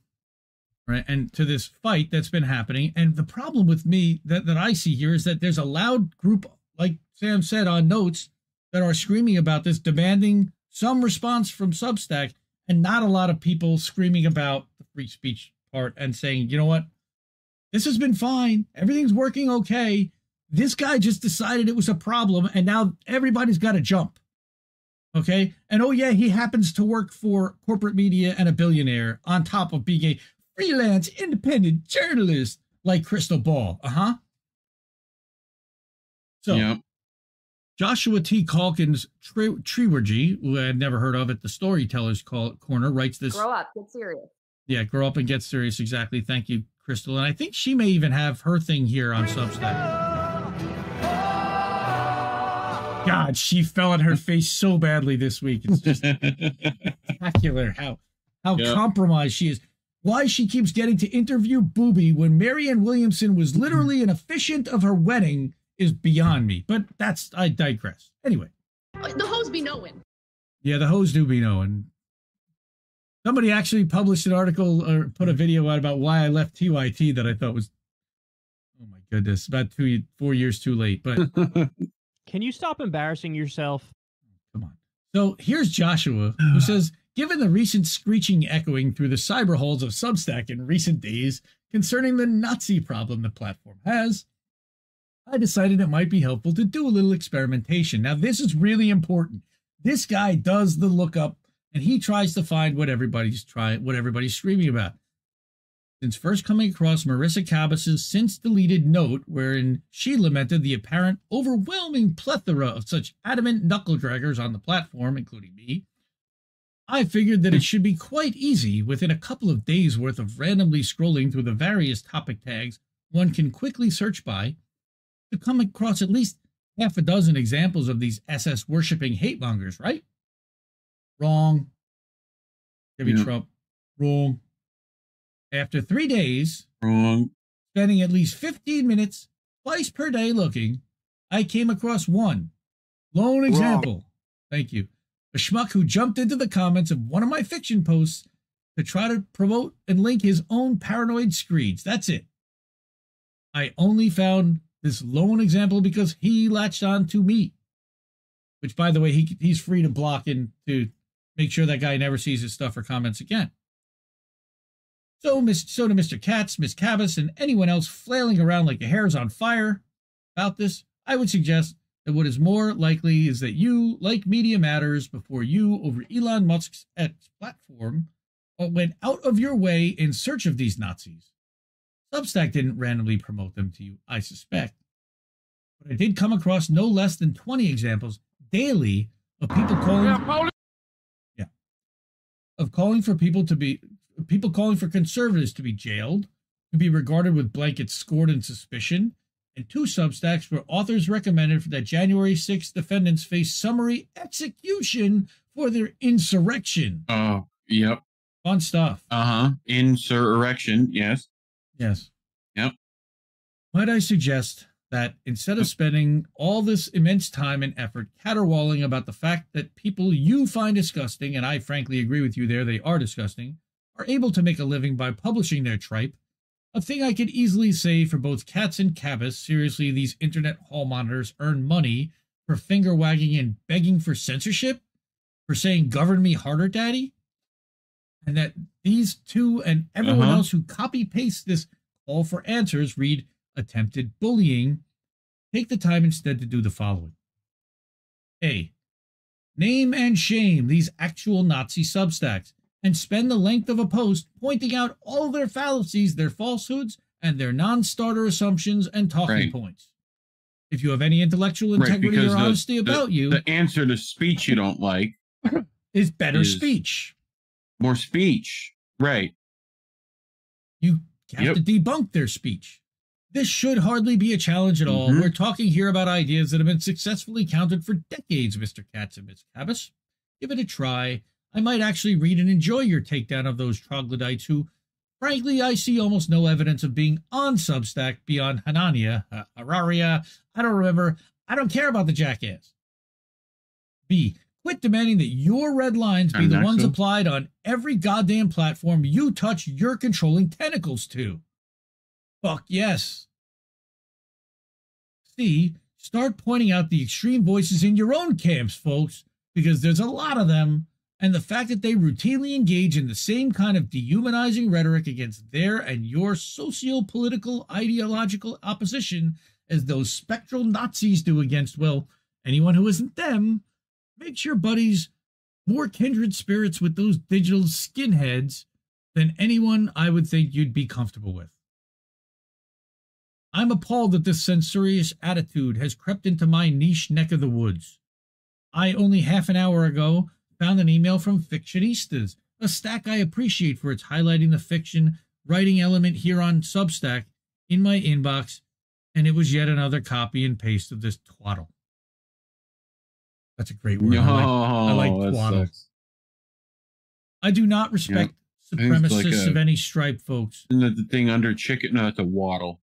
right? And to this fight that's been happening. And the problem with me that I see here is that there's a loud group, like Sam said on Notes, that are screaming about this, demanding some response from Substack, and not a lot of people screaming about the free speech part and saying, you know what? This has been fine. Everything's working okay. This guy just decided it was a problem, and now everybody's got to jump. Okay? And oh yeah, he happens to work for corporate media and a billionaire on top of being a freelance independent journalist like Crystal Ball. So, Joshua T. Calkins Trewergy, who I had never heard of at the Storytellers Corner, writes this. Grow up, get serious. Yeah, grow up and get serious. Exactly. Thank you, Crystal. And I think she may even have her thing here on Substack. God, she fell on her face so badly this week. It's just spectacular how compromised she is. Why she keeps getting to interview Booby when Marianne Williamson was literally an officiant of her wedding is beyond me. But I digress. Anyway. The hoes be knowing. Yeah, the hoes do be knowing. Somebody actually published an article or put a video out about why I left TYT that I thought was, oh my goodness, about 4 years too late. But can you stop embarrassing yourself? Come on. So here's Joshua, who says, given the recent screeching echoing through the cyber halls of Substack in recent days concerning the Nazi problem the platform has, I decided it might be helpful to do a little experimentation. Now, this is really important. This guy does the lookup, and he tries to find what everybody's screaming about. since first coming across Marissa Cabas's since-deleted note wherein she lamented the apparent overwhelming plethora of such adamant knuckle-draggers on the platform, including me. I figured that it should be quite easy, within a couple of days' worth of randomly scrolling through the various topic tags one can quickly search by, to come across at least half a dozen examples of these SS-worshipping hate-mongers, right? Wrong. Give Trump. Wrong. After 3 days, wrong, spending at least 15 minutes twice per day looking, I came across one lone example. Wrong. Thank you. A schmuck who jumped into the comments of one of my fiction posts to try to promote and link his own paranoid screeds. That's it. I only found this lone example because he latched on to me, which, by the way, he's free to block and to make sure that guy never sees his stuff or comments again. So to Mr. Katz, Miss Cabas, and anyone else flailing around like the hairs on fire about this, I would suggest that what is more likely is that you, like Media Matters, before you, over Elon Musk's X platform, went out of your way in search of these Nazis. Substack didn't randomly promote them to you, I suspect. But I did come across no less than 20 examples daily of people calling for conservatives to be jailed, to be regarded with blanket scorn and suspicion, and 2 Substacks where authors recommended that January 6th defendants face summary execution for their insurrection. Oh, yep. Fun stuff. Insurrection, yes. Yes. Yep. Might I suggest that instead of spending all this immense time and effort caterwauling about the fact that people you find disgusting, and I frankly agree with you there, they are disgusting, are able to make a living by publishing their tripe, a thing I could easily say for both Katz and Cabas. Seriously, these internet hall monitors earn money for finger-wagging and begging for censorship, for saying, govern me harder, daddy? And that these two and everyone else who copy-paste this call for answers read attempted bullying, take the time instead to do the following. A. Name and shame these actual Nazi Substacks, and spend the length of a post pointing out all their fallacies, their falsehoods, and their non-starter assumptions and talking points. If you have any intellectual integrity or honesty about you... The answer to speech you don't like is better speech. More speech. Right. You have to debunk their speech. This should hardly be a challenge at all. We're talking here about ideas that have been successfully countered for decades, Mr. Katz and Ms. Cabas. Give it a try. I might actually read and enjoy your takedown of those troglodytes who, frankly, I see almost no evidence of being on Substack beyond Hararia. I don't remember. I don't care about the jackass. B. Quit demanding that your red lines be the ones applied on every goddamn platform you touch your controlling tentacles to. Fuck yes. C. Start pointing out the extreme voices in your own camps, folks, because there's a lot of them, and the fact that they routinely engage in the same kind of dehumanizing rhetoric against their and your socio-political ideological opposition as those spectral Nazis do against, well, anyone who isn't them, makes your buddies more kindred spirits with those digital skinheads than anyone I would think you'd be comfortable with. I'm appalled that this censorious attitude has crept into my niche neck of the woods. I, only half an hour ago, found an email from Fictionistas, a stack I appreciate for its highlighting the fiction writing element here on Substack, in my inbox, and it was yet another copy and paste of this twaddle. That's a great word. I like twaddle. Sucks. I do not respect supremacists of any stripe, folks. Isn't that the thing under chicken? No, it's a waddle.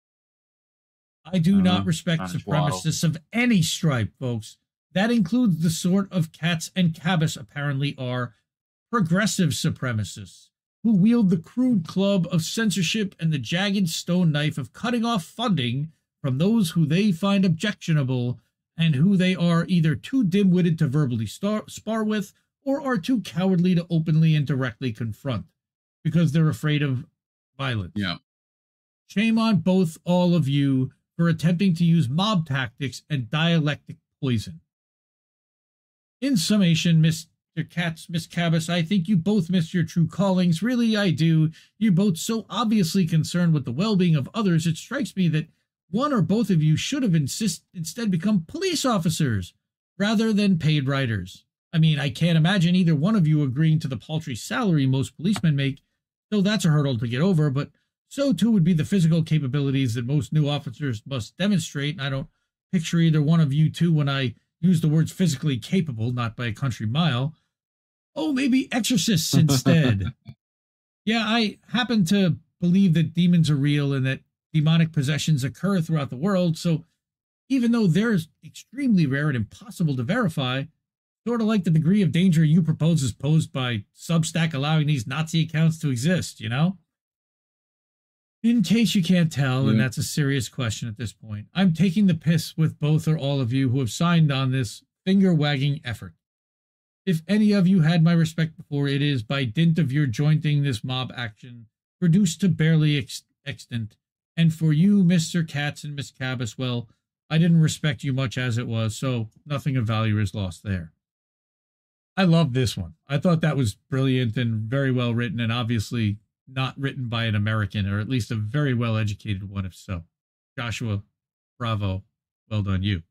I do not respect supremacists of any stripe, folks. That includes the sort of Katz and Cabas apparently are progressive supremacists who wield the crude club of censorship and the jagged stone knife of cutting off funding from those who they find objectionable and who they are either too dim-witted to verbally spar with or are too cowardly to openly and directly confront because they're afraid of violence. Yeah. Shame on both all of you for attempting to use mob tactics and dialectic poison. In summation, Miss Katz, Miss Cabas, I think you both missed your true callings. Really, I do. You're both so obviously concerned with the well-being of others. It strikes me that one or both of you should have instead become police officers rather than paid writers. I mean, I can't imagine either one of you agreeing to the paltry salary most policemen make, though that's a hurdle to get over, but so too would be the physical capabilities that most new officers must demonstrate, and I don't picture either one of you two when I use the words physically capable, not by a country mile. Oh, maybe exorcists instead. Yeah, I happen to believe that demons are real and that demonic possessions occur throughout the world, so even though they're extremely rare and impossible to verify, sort of like the degree of danger you propose is posed by Substack allowing these Nazi accounts to exist, you know? In case you can't tell, and that's a serious question at this point, I'm taking the piss with both or all of you who have signed on this finger-wagging effort. If any of you had my respect before, it is by dint of your jointing this mob action, reduced to barely extant. And for you, Mr. Katz and Miss Cabas, well, I didn't respect you much as it was, so nothing of value is lost there. I love this one. I thought that was brilliant and very well written, and obviously not written by an American, or at least a very well-educated one, if so. Joshua, bravo. Well done, you.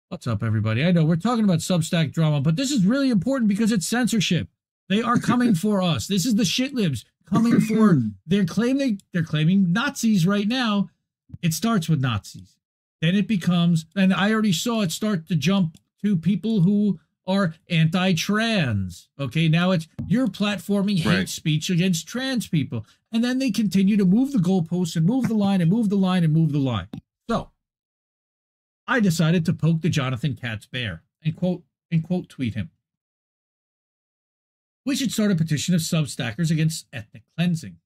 What's up, everybody? I know we're talking about Substack drama, but this is really important because it's censorship. They are coming for us. This is the shitlibs coming for... They're claiming Nazis right now. It starts with Nazis. Then it becomes... And I already saw it start to jump to people who are anti-trans. Okay, now it's you're platforming hate speech against trans people. And then they continue to move the goalposts and move the line and move the line and move the line. So I decided to poke the Jonathan Katz bear and quote tweet him. We should start a petition of Substackers against ethnic cleansing,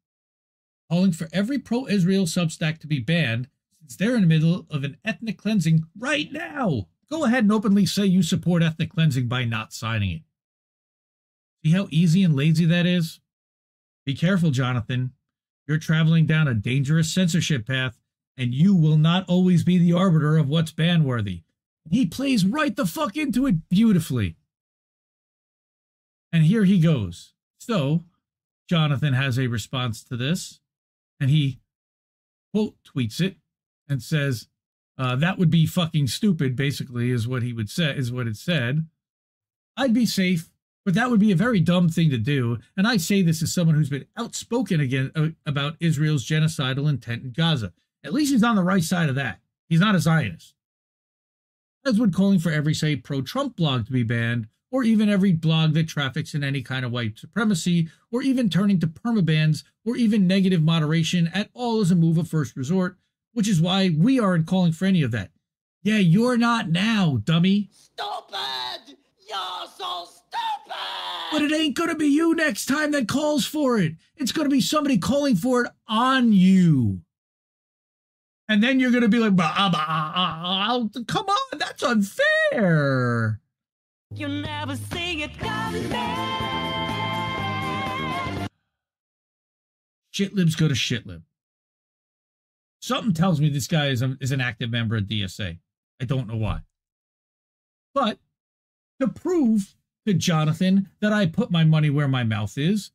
calling for every pro-Israel Substack to be banned since they're in the middle of an ethnic cleansing right now. Go ahead and openly say you support ethnic cleansing by not signing it. See how easy and lazy that is? Be careful, Jonathan. You're traveling down a dangerous censorship path, and you will not always be the arbiter of what's ban-worthy. He plays right the fuck into it beautifully. And here he goes. So, Jonathan has a response to this, and he quote tweets it and says, that would be fucking stupid, basically, is what he would say, is what it said. I'd be safe, but that would be a very dumb thing to do. And I say this as someone who's been outspoken again about Israel's genocidal intent in Gaza. At least he's on the right side of that. He's not a Zionist. As would calling for every, say, pro-Trump blog to be banned, or even every blog that traffics in any kind of white supremacy, or even turning to permabans, or even negative moderation at all as a move of first resort, which is why we aren't calling for any of that. Yeah, you're not now, dummy. Stupid! You're so stupid! But it ain't gonna be you next time that calls for it. It's gonna be somebody calling for it on you. And then you're gonna be like, come on, that's unfair. You never see it coming. Shitlibs go to shitlib. Something tells me this guy is an active member of DSA. I don't know why. But to prove to Jonathan that I put my money where my mouth is,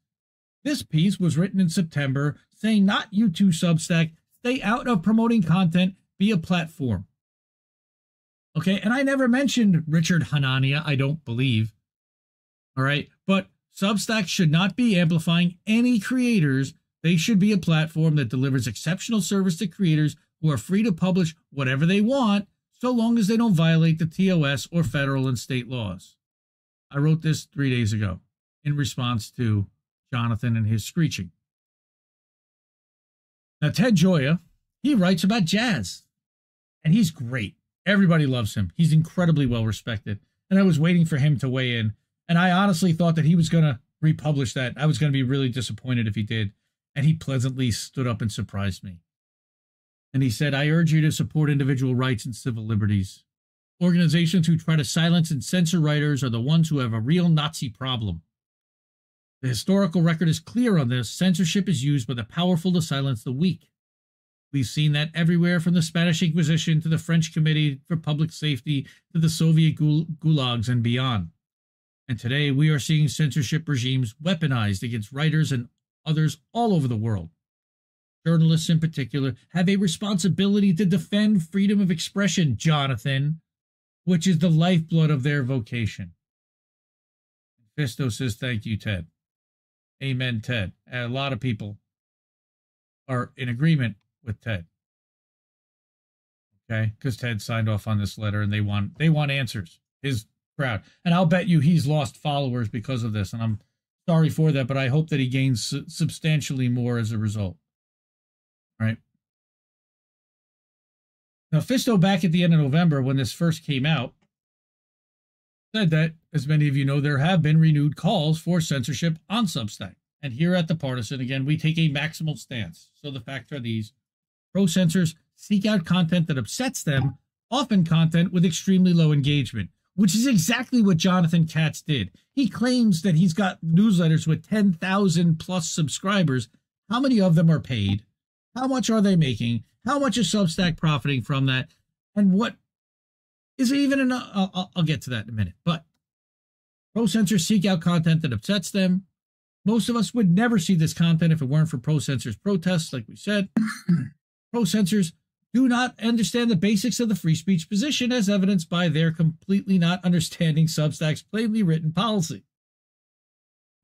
this piece was written in September saying not you two Substack, stay out of promoting content, be a platform. Okay, and I never mentioned Richard Hanania, I don't believe. All right, but Substack should not be amplifying any creators. They should be a platform that delivers exceptional service to creators who are free to publish whatever they want, so long as they don't violate the TOS or federal and state laws. I wrote this 3 days ago in response to Jonathan and his screeching. Now, Ted Gioia, he writes about jazz, and he's great. Everybody loves him. He's incredibly well respected, and I was waiting for him to weigh in, and I honestly thought that he was going to republish that. I was going to be really disappointed if he did. And he pleasantly stood up and surprised me. And he said, I urge you to support individual rights and civil liberties. Organizations who try to silence and censor writers are the ones who have a real Nazi problem. The historical record is clear on this. Censorship is used by the powerful to silence the weak. We've seen that everywhere, from the Spanish Inquisition to the French Committee for Public Safety to the Soviet gulags and beyond. And today we are seeing censorship regimes weaponized against writers and others all over the world. Journalists in particular have a responsibility to defend freedom of expression, Jonathan, which is the lifeblood of their vocation. Fisto says, thank you, Ted. Amen, Ted. And a lot of people are in agreement with Ted. Okay? Because Ted signed off on this letter and they want answers. His crowd. And I'll bet you he's lost followers because of this. And I'm sorry for that, but I hope that he gains substantially more as a result. Right? Now, Fisto, back at the end of November, when this first came out, said that, as many of you know, there have been renewed calls for censorship on Substack. And here at The Partisan, again, we take a maximal stance. So the facts are these. Pro-censors seek out content that upsets them, often content with extremely low engagement, which is exactly what Jonathan Katz did. He claims that he's got newsletters with 10,000 plus subscribers. How many of them are paid? How much are they making? How much is Substack profiting from that? And what is it even enough? I'll get to that in a minute. But pro-censors seek out content that upsets them. Most of us would never see this content if it weren't for pro-censors' protests, like we said. Pro-censors do not understand the basics of the free speech position, as evidenced by their completely not understanding Substack's plainly written policy.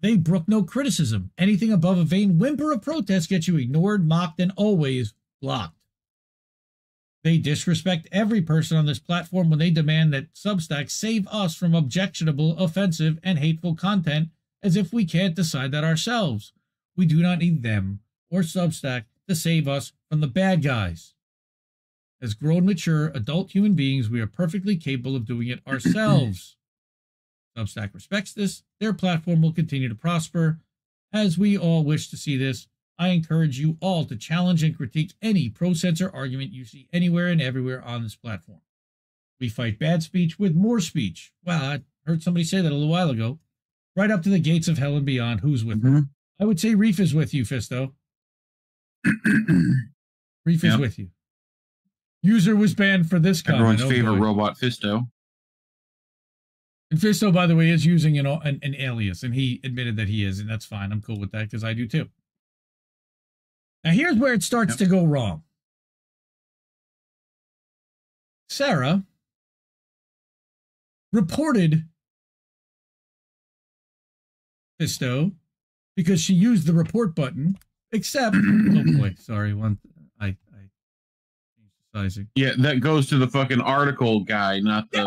They brook no criticism. Anything above a vain whimper of protest gets you ignored, mocked, and always blocked. They disrespect every person on this platform when they demand that Substack save us from objectionable, offensive, and hateful content, as if we can't decide that ourselves. We do not need them or Substack to save us from the bad guys. As grown, mature, adult human beings, we are perfectly capable of doing it ourselves. Substack respects this. Their platform will continue to prosper. As we all wish to see this, I encourage you all to challenge and critique any pro-censor argument you see anywhere and everywhere on this platform. We fight bad speech with more speech. Wow, I heard somebody say that a little while ago. Right up to the gates of hell and beyond. Who's with me? I would say Reef is with you, Fisto. Reef is with you. User was banned for this comment. Everyone's favorite robot, Fisto. And Fisto, by the way, is using an alias, and he admitted that he is, and that's fine. I'm cool with that because I do too. Now, here's where it starts to go wrong. Sarah reported Fisto because she used the report button, except, oh boy, sorry, I changed the sizing. Yeah, that goes to the fucking article guy, not the...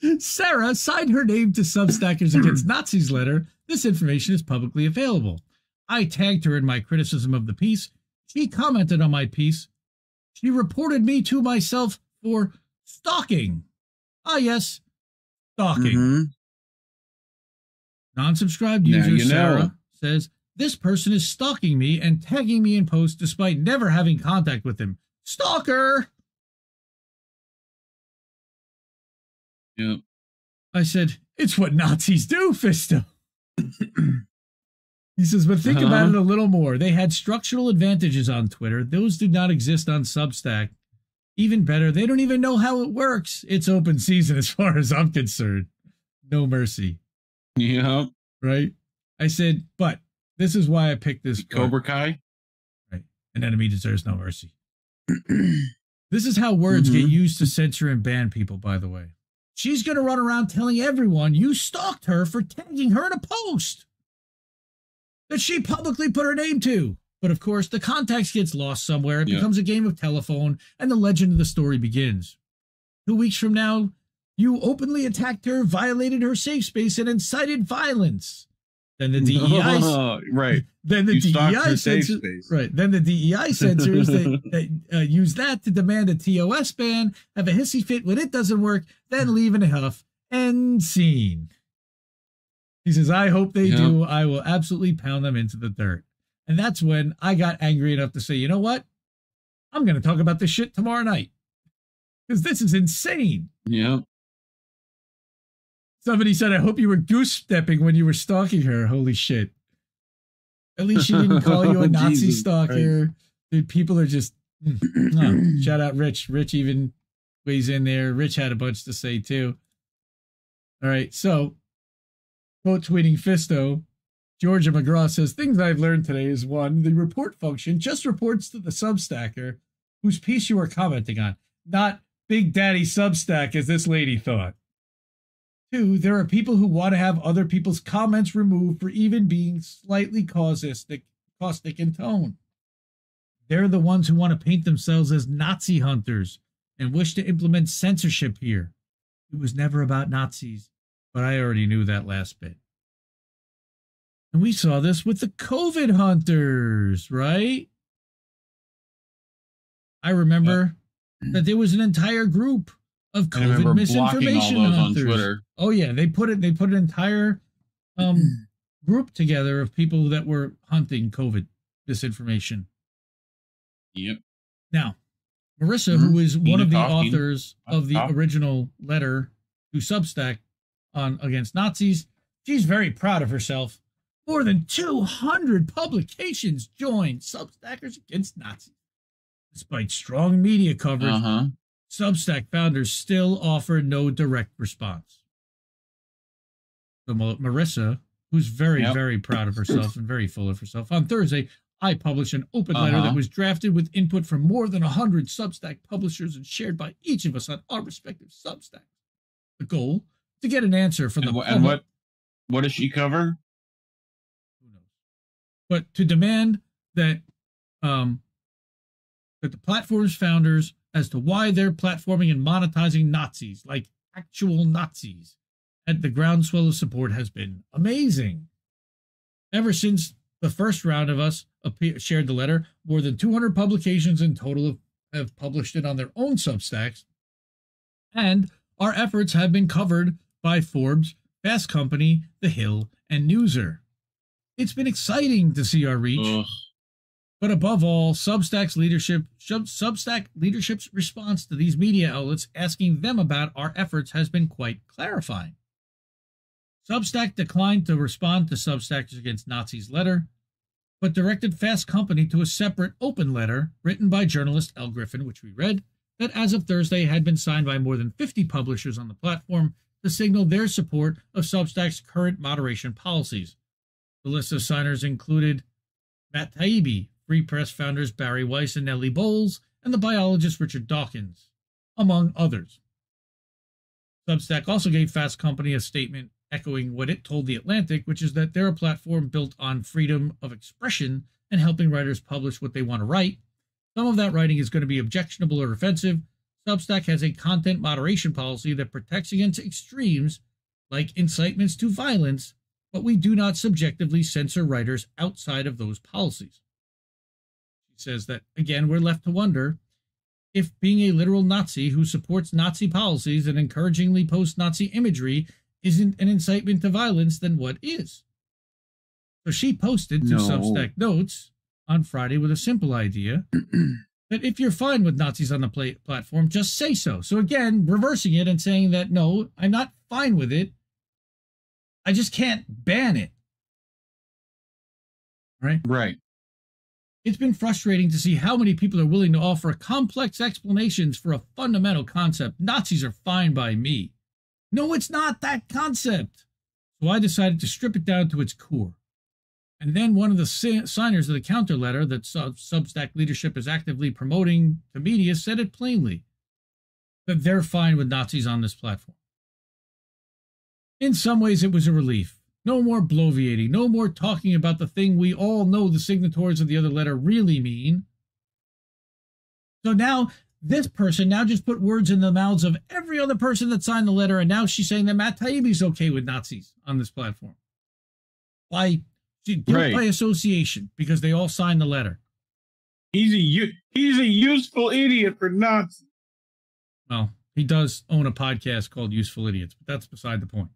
Yes, Sarah signed her name to Substackers Against Nazis letter. This information is publicly available. I tagged her in my criticism of the piece. She commented on my piece. She reported me to myself for stalking. Ah, yes, stalking. Non-subscribed user Sarah says, this person is stalking me and tagging me in posts despite never having contact with him. Stalker! Yep. I said, it's what Nazis do, Fisto. He says, but think about it a little more. They had structural advantages on Twitter. Those do not exist on Substack. Even better, they don't even know how it works. It's open season as far as I'm concerned. No mercy. Yeah. Right? I said, but this is why I picked this. Cobra Kai? Right. An enemy deserves no mercy. This is how words get used to censor and ban people, by the way. She's going to run around telling everyone you stalked her for tagging her in a post that she publicly put her name to. But of course, the context gets lost somewhere. It becomes a game of telephone, and the legend of the story begins. 2 weeks from now, you openly attacked her, violated her safe space, and incited violence. Then the DEI, right? Then the DEI censors, right? Then the DEI censors that use that to demand a TOS ban, have a hissy fit when it doesn't work, then leave in a huff. End scene. He says, I hope they do. I will absolutely pound them into the dirt. And that's when I got angry enough to say, you know what? I'm going to talk about this shit tomorrow night. Because this is insane. Yeah. Somebody said, I hope you were goose-stepping when you were stalking her. Holy shit. At least she didn't call you a Nazi stalker. Right. Dude, people are just Shout out Rich. Rich even weighs in there. Rich had a bunch to say too. All right, so quote tweeting Fisto, Georgia McGraw says, things I've learned today is one, the report function just reports to the Substacker whose piece you are commenting on, not Big Daddy Substack as this lady thought. 2, there are people who want to have other people's comments removed for even being slightly caustic in tone. They're the ones who want to paint themselves as Nazi hunters and wish to implement censorship here. It was never about Nazis, but I already knew that last bit. And we saw this with the COVID hunters, right? I remember that there was an entire group of COVID misinformation hunters. Oh yeah, they put an entire group together of people that were hunting COVID misinformation. Yep. Now, Marissa, who is one of the authors of the original letter to Substack on against Nazis, she's very proud of herself. More than 200 publications joined Substackers Against Nazis. Despite strong media coverage, Substack founders still offer no direct response. So Marissa, who's very, very proud of herself and very full of herself, on Thursday, I published an open letter that was drafted with input from more than 100 Substack publishers and shared by each of us on our respective Substacks. The goal, to get an answer from the public. And what does she cover? Who knows? But to demand that that the platform's founders as to why they're platforming and monetizing Nazis, like actual Nazis, and the groundswell of support has been amazing. Ever since the first round of us shared the letter, more than 200 publications in total have published it on their own Substacks, and our efforts have been covered by Forbes, Fast Company, The Hill, and Newser. It's been exciting to see our reach. But above all, Substack leadership's response to these media outlets asking them about our efforts has been quite clarifying. Substack declined to respond to Substackers Against Nazis letter, but directed Fast Company to a separate open letter written by journalist L. Griffin, which we read, that as of Thursday had been signed by more than 50 publishers on the platform to signal their support of Substack's current moderation policies. The list of signers included Matt Taibbi, Free Press founders Barry Weiss and Nellie Bowles, and the biologist Richard Dawkins, among others. Substack also gave Fast Company a statement echoing what it told The Atlantic, which is that they're a platform built on freedom of expression and helping writers publish what they want to write. Some of that writing is going to be objectionable or offensive. Substack has a content moderation policy that protects against extremes like incitements to violence, but we do not subjectively censor writers outside of those policies. She says that, again, we're left to wonder if being a literal Nazi who supports Nazi policies and encouragingly posts Nazi imagery isn't an incitement to violence, then what is? So she posted to Substack Notes on Friday with a simple idea that if you're fine with Nazis on the platform, just say so. So again, reversing it and saying that, no, I'm not fine with it. I just can't ban it. Right? Right. It's been frustrating to see how many people are willing to offer complex explanations for a fundamental concept. Nazis are fine by me. No, it's not that concept. So I decided to strip it down to its core. And then one of the signers of the counter letter that Substack leadership is actively promoting to media said it plainly, that they're fine with Nazis on this platform. In some ways, it was a relief. No more bloviating, no more talking about the thing we all know the signatories of the other letter really mean. So now, this person now just put words in the mouths of every other person that signed the letter, and now she's saying that Matt Taibbi's okay with Nazis on this platform. By association, because they all signed the letter. He's a useful idiot for Nazis. Well, he does own a podcast called Useful Idiots, but that's beside the point.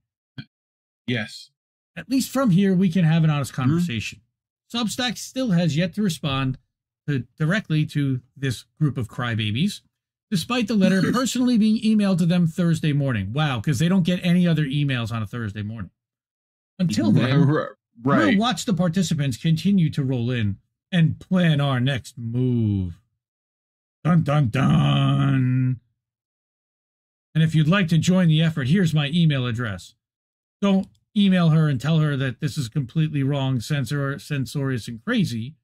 Yes. At least from here, we can have an honest conversation. Substack still has yet to respond directly to this group of crybabies, despite the letter personally being emailed to them Thursday morning. Wow, because they don't get any other emails on a Thursday morning. Until then, we'll watch the participants continue to roll in and plan our next move. Dun, dun, dun. And if you'd like to join the effort, here's my email address. Don't email her and tell her that this is completely wrong, censorious, and crazy.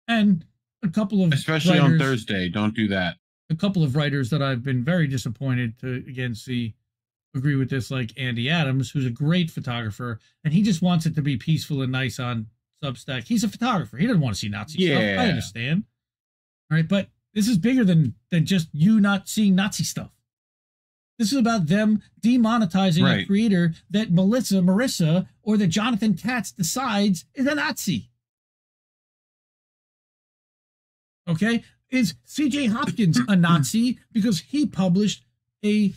And a couple of especially writers, on Thursday, don't do that. A couple of writers that I've been very disappointed to again see agree with this, like Andy Adams, who's a great photographer, and he just wants it to be peaceful and nice on Substack. He's a photographer. He doesn't want to see Nazi stuff. I understand. All right, but this is bigger than just you not seeing Nazi stuff. This is about them demonetizing a creator that Marissa, or that Jonathan Katz decides is a Nazi. Okay? Is C.J. Hopkins a Nazi because he published a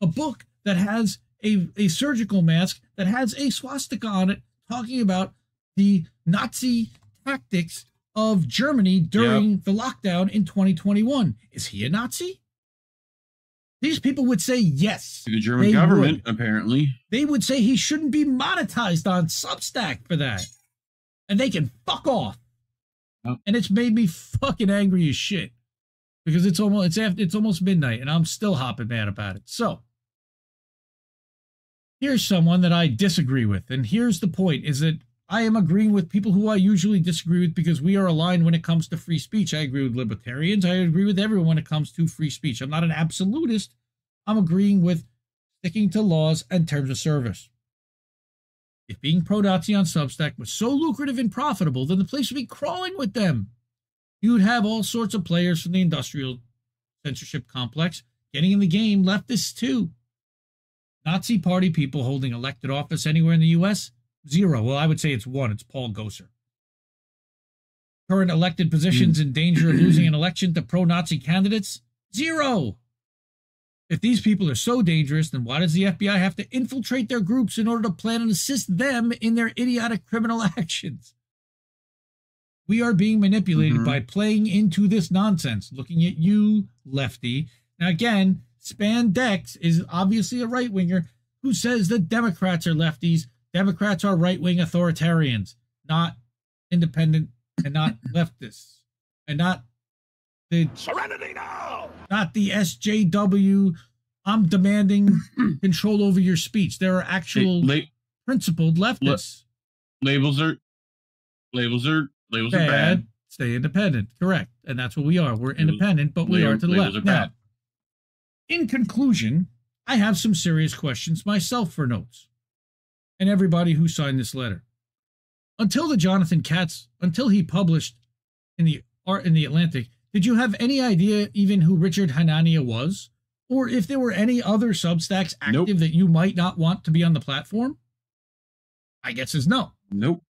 book that has a surgical mask that has a swastika on it talking about the Nazi tactics of Germany during the lockdown in 2021. Is he a Nazi? These people would say yes. The German government, apparently. They would say he shouldn't be monetized on Substack for that. And they can fuck off. Oh. And it's made me fucking angry as shit. Because it's almost midnight and I'm still hopping mad about it. So, here's someone that I disagree with. And here's the point, is that I am agreeing with people who I usually disagree with because we are aligned when it comes to free speech. I agree with libertarians. I agree with everyone when it comes to free speech. I'm not an absolutist. I'm agreeing with sticking to laws and terms of service. If being pro-Nazi on Substack was so lucrative and profitable, then the place would be crawling with them. You would have all sorts of players from the industrial censorship complex getting in the game, leftists too. Nazi party people holding elected office anywhere in the U.S., 0. Well, I would say it's 1. It's Paul Gosar. Current elected positions in danger of losing an election to pro-Nazi candidates, 0. If these people are so dangerous, then why does the FBI have to infiltrate their groups in order to plan and assist them in their idiotic criminal actions? We are being manipulated by playing into this nonsense. Looking at you, lefty. Now, again, Spandex is obviously a right-winger who says that Democrats are lefties. Democrats are right-wing authoritarians, not independent and not leftists, and not the Serenity now! Not the SJW. I'm demanding control over your speech. There are actual principled leftists. Labels are bad. Stay independent. Correct, and that's what we are. We're independent, but we are to the left. Now, in conclusion, I have some serious questions myself for notes. And everybody who signed this letter. Until he published in the Atlantic, did you have any idea even who Richard Hanania was? Or if there were any other Substacks active that you might not want to be on the platform? I guess is no. Nope.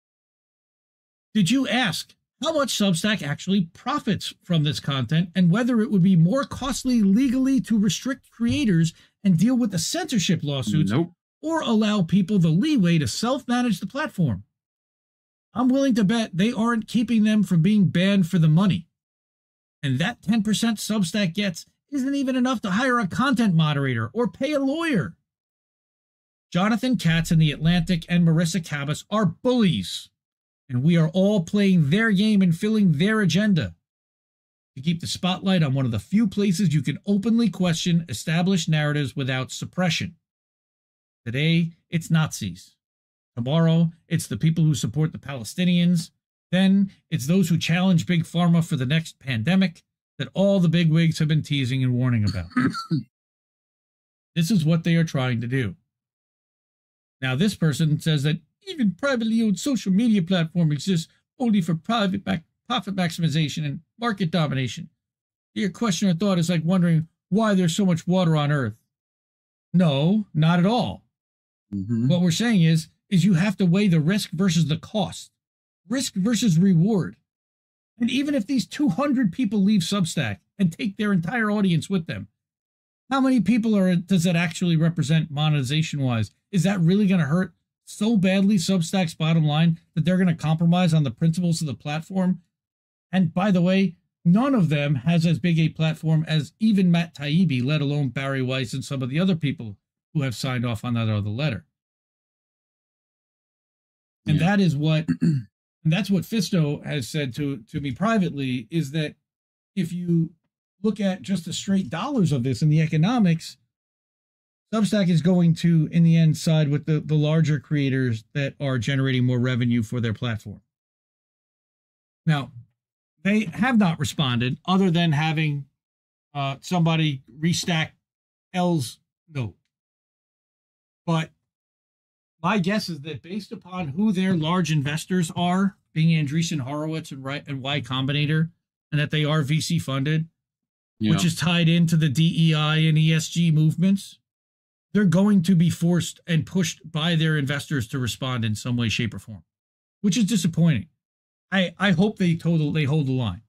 Did you ask how much Substack actually profits from this content and whether it would be more costly legally to restrict creators and deal with the censorship lawsuits? Nope. Or allow people the leeway to self-manage the platform? I'm willing to bet they aren't keeping them from being banned for the money. And that 10% Substack gets isn't even enough to hire a content moderator or pay a lawyer. Jonathan Katz and the Atlantic and Marissa Cabas are bullies, and we are all playing their game and filling their agenda to keep the spotlight on one of the few places you can openly question established narratives without suppression. Today, it's Nazis. Tomorrow, it's the people who support the Palestinians. Then, it's those who challenge Big Pharma for the next pandemic that all the bigwigs have been teasing and warning about. This is what they are trying to do. Now, this person says that even privately owned social media platform exists only for profit maximization and market domination. Your question or thought is like wondering why there's so much water on Earth. No, not at all. What we're saying is you have to weigh the risk versus the cost. Risk versus reward. And even if these 200 people leave Substack and take their entire audience with them, how many people does that actually represent monetization-wise? Is that really going to hurt so badly Substack's bottom line that they're going to compromise on the principles of the platform? And by the way, none of them has as big a platform as even Matt Taibbi, let alone Barry Weiss and some of the other people who have signed off on that other letter. And that is what, and that's what Fisto has said to me privately, is that if you look at just the straight dollars of this and the economics, Substack is going to, in the end, side with the larger creators that are generating more revenue for their platform. Now, they have not responded other than having somebody restack L's note. But my guess is that based upon who their large investors are, being Andreessen Horowitz and Y Combinator, and that they are VC funded, which is tied into the DEI and ESG movements, they're going to be forced and pushed by their investors to respond in some way, shape, or form, which is disappointing. I hope they hold the line,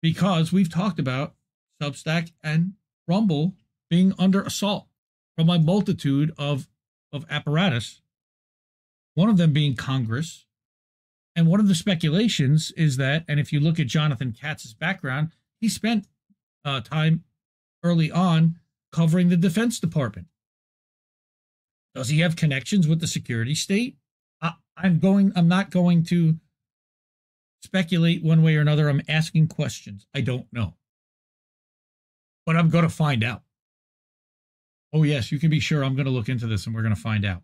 because we've talked about Substack and Rumble being under assault from a multitude of apparatus, one of them being Congress. And one of the speculations is that, and if you look at Jonathan Katz's background, he spent time early on covering the Defense Department. Does he have connections with the security state? I'm not going to speculate one way or another. I'm asking questions. I don't know. But I'm going to find out. Oh, yes, you can be sure I'm going to look into this and we're going to find out.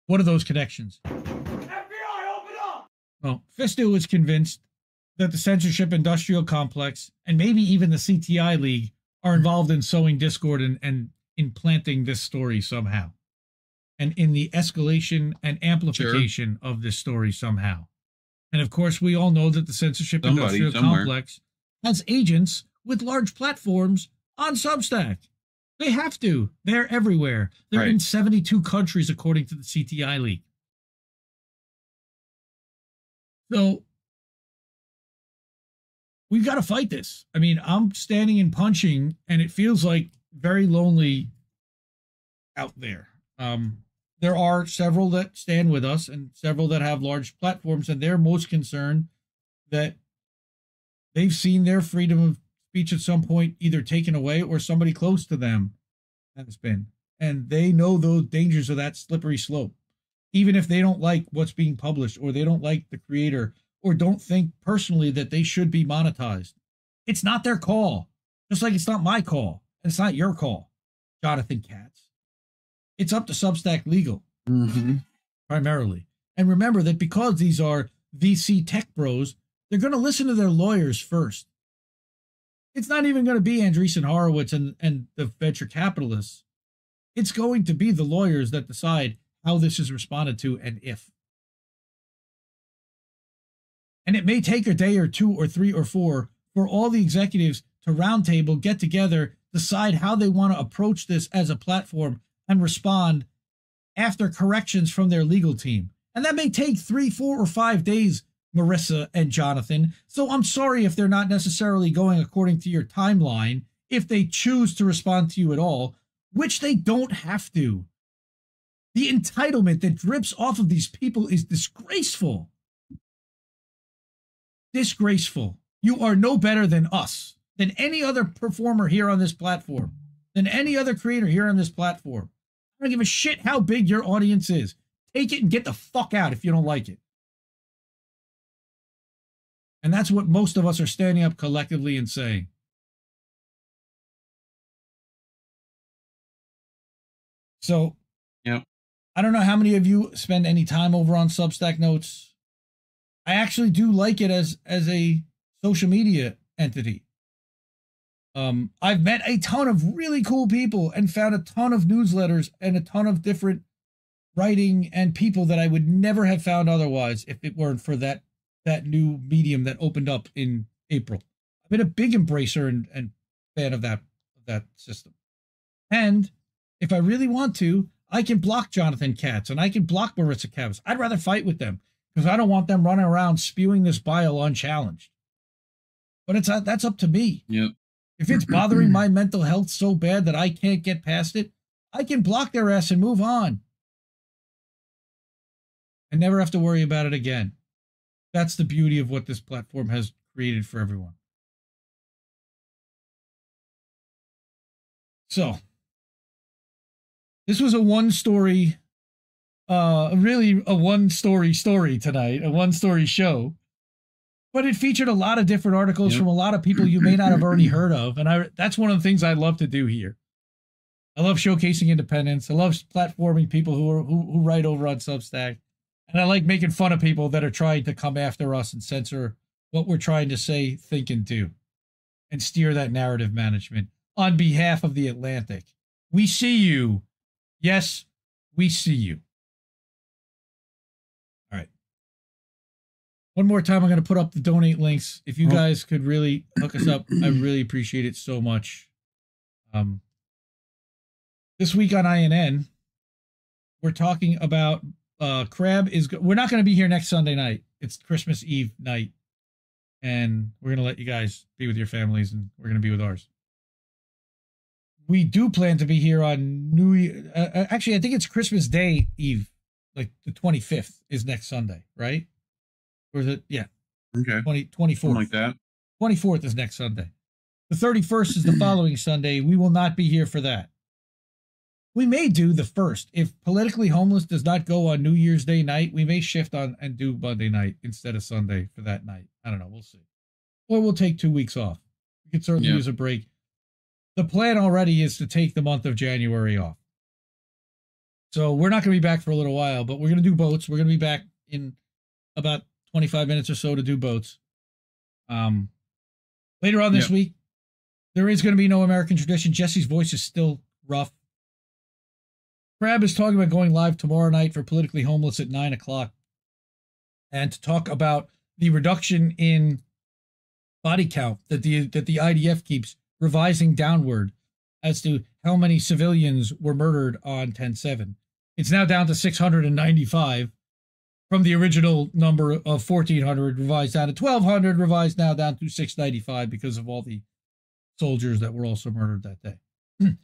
What are those connections? FBI, open up! Well, Fisto is convinced that the censorship industrial complex and maybe even the CTI League are involved in sowing discord and implanting this story somehow. And in the escalation and amplification of this story somehow. And of course, we all know that the censorship industrial complex has agents with large platforms on Substack. They have to. They're everywhere. They're in 72 countries, according to the CTI League. So we've got to fight this. I mean, I'm standing and punching, and it feels like very lonely out there. There are several that stand with us and several that have large platforms, and they're most concerned that they've seen their freedom of speech at some point either taken away or somebody close to them has been. And they know those dangers of that slippery slope. Even if they don't like what's being published, or they don't like the creator, or don't think personally that they should be monetized. It's not their call. Just like it's not my call. And it's not your call, Jonathan Katz. It's up to Substack Legal, primarily. And remember that because these are VC tech bros, they're going to listen to their lawyers first. It's not even going to be Andreessen Horowitz and the venture capitalists. It's going to be the lawyers that decide how this is responded to and if. And it may take a day or 2 or 3 or 4 for all the executives to roundtable, get together, decide how they want to approach this as a platform and respond after corrections from their legal team. And that may take 3, 4, or 5 days, Marissa and Jonathan. So I'm sorry if they're not necessarily going according to your timeline, if they choose to respond to you at all, which they don't have to. The entitlement that drips off of these people is disgraceful. Disgraceful. You are no better than us, than any other performer here on this platform, than any other creator here on this platform. I don't give a shit how big your audience is. Take it and get the fuck out if you don't like it. And that's what most of us are standing up collectively and saying. So, I don't know how many of you spend any time over on Substack Notes. I actually do like it as a social media entity. I've met a ton of really cool people and found a ton of newsletters and a ton of different writing and people that I would never have found otherwise if it weren't for that new medium that opened up in April. I've been a big embracer and fan of that system. And if I really want to, I can block Jonathan Katz and I can block Marissa Kavis. I'd rather fight with them because I don't want them running around spewing this bile unchallenged. But that's up to me. Yep. If it's bothering my mental health so bad that I can't get past it, I can block their ass and move on. And never have to worry about it again. That's the beauty of what this platform has created for everyone. So, this was a one-story, really a one-story story tonight, a one-story show. But it featured a lot of different articles from a lot of people you may not have already heard of. And that's one of the things I love to do here. I love showcasing independence. I love platforming people who write over on Substack. And I like making fun of people that are trying to come after us and censor what we're trying to say, think, and do. And steer that narrative management on behalf of the Atlantic. We see you. Yes, we see you. All right. One more time, I'm going to put up the donate links. If you guys could really hook us up, I really appreciate it so much. This week on INN, we're talking about Crab we're not going to be here next Sunday night. It's Christmas Eve night. And we're going to let you guys be with your families, and we're going to be with ours. We do plan to be here on New Year. Actually, I think it's Christmas Day Eve, like the 25th is next Sunday, right? Or is it? Yeah. Okay. 24th. Something like that. 24th is next Sunday. The 31st is the following Sunday. We will not be here for that. We may do the 1st. If Politically Homeless does not go on New Year's Day night, we may shift on and do Monday night instead of Sunday for that night. I don't know. We'll see. Or we'll take 2 weeks off. We could certainly use a break. The plan already is to take the month of January off. So we're not going to be back for a little while, but we're going to do boats. We're going to be back in about 25 minutes or so to do boats. Later on this week, there is going to be no American Tradition. Jesse's voice is still rough. Crab is talking about going live tomorrow night for Politically Homeless at 9 o'clock and to talk about the reduction in body count that the IDF keeps revising downward as to how many civilians were murdered on 10/7. It's now down to 695 from the original number of 1,400, revised down to 1,200, revised now down to 695 because of all the soldiers that were also murdered that day.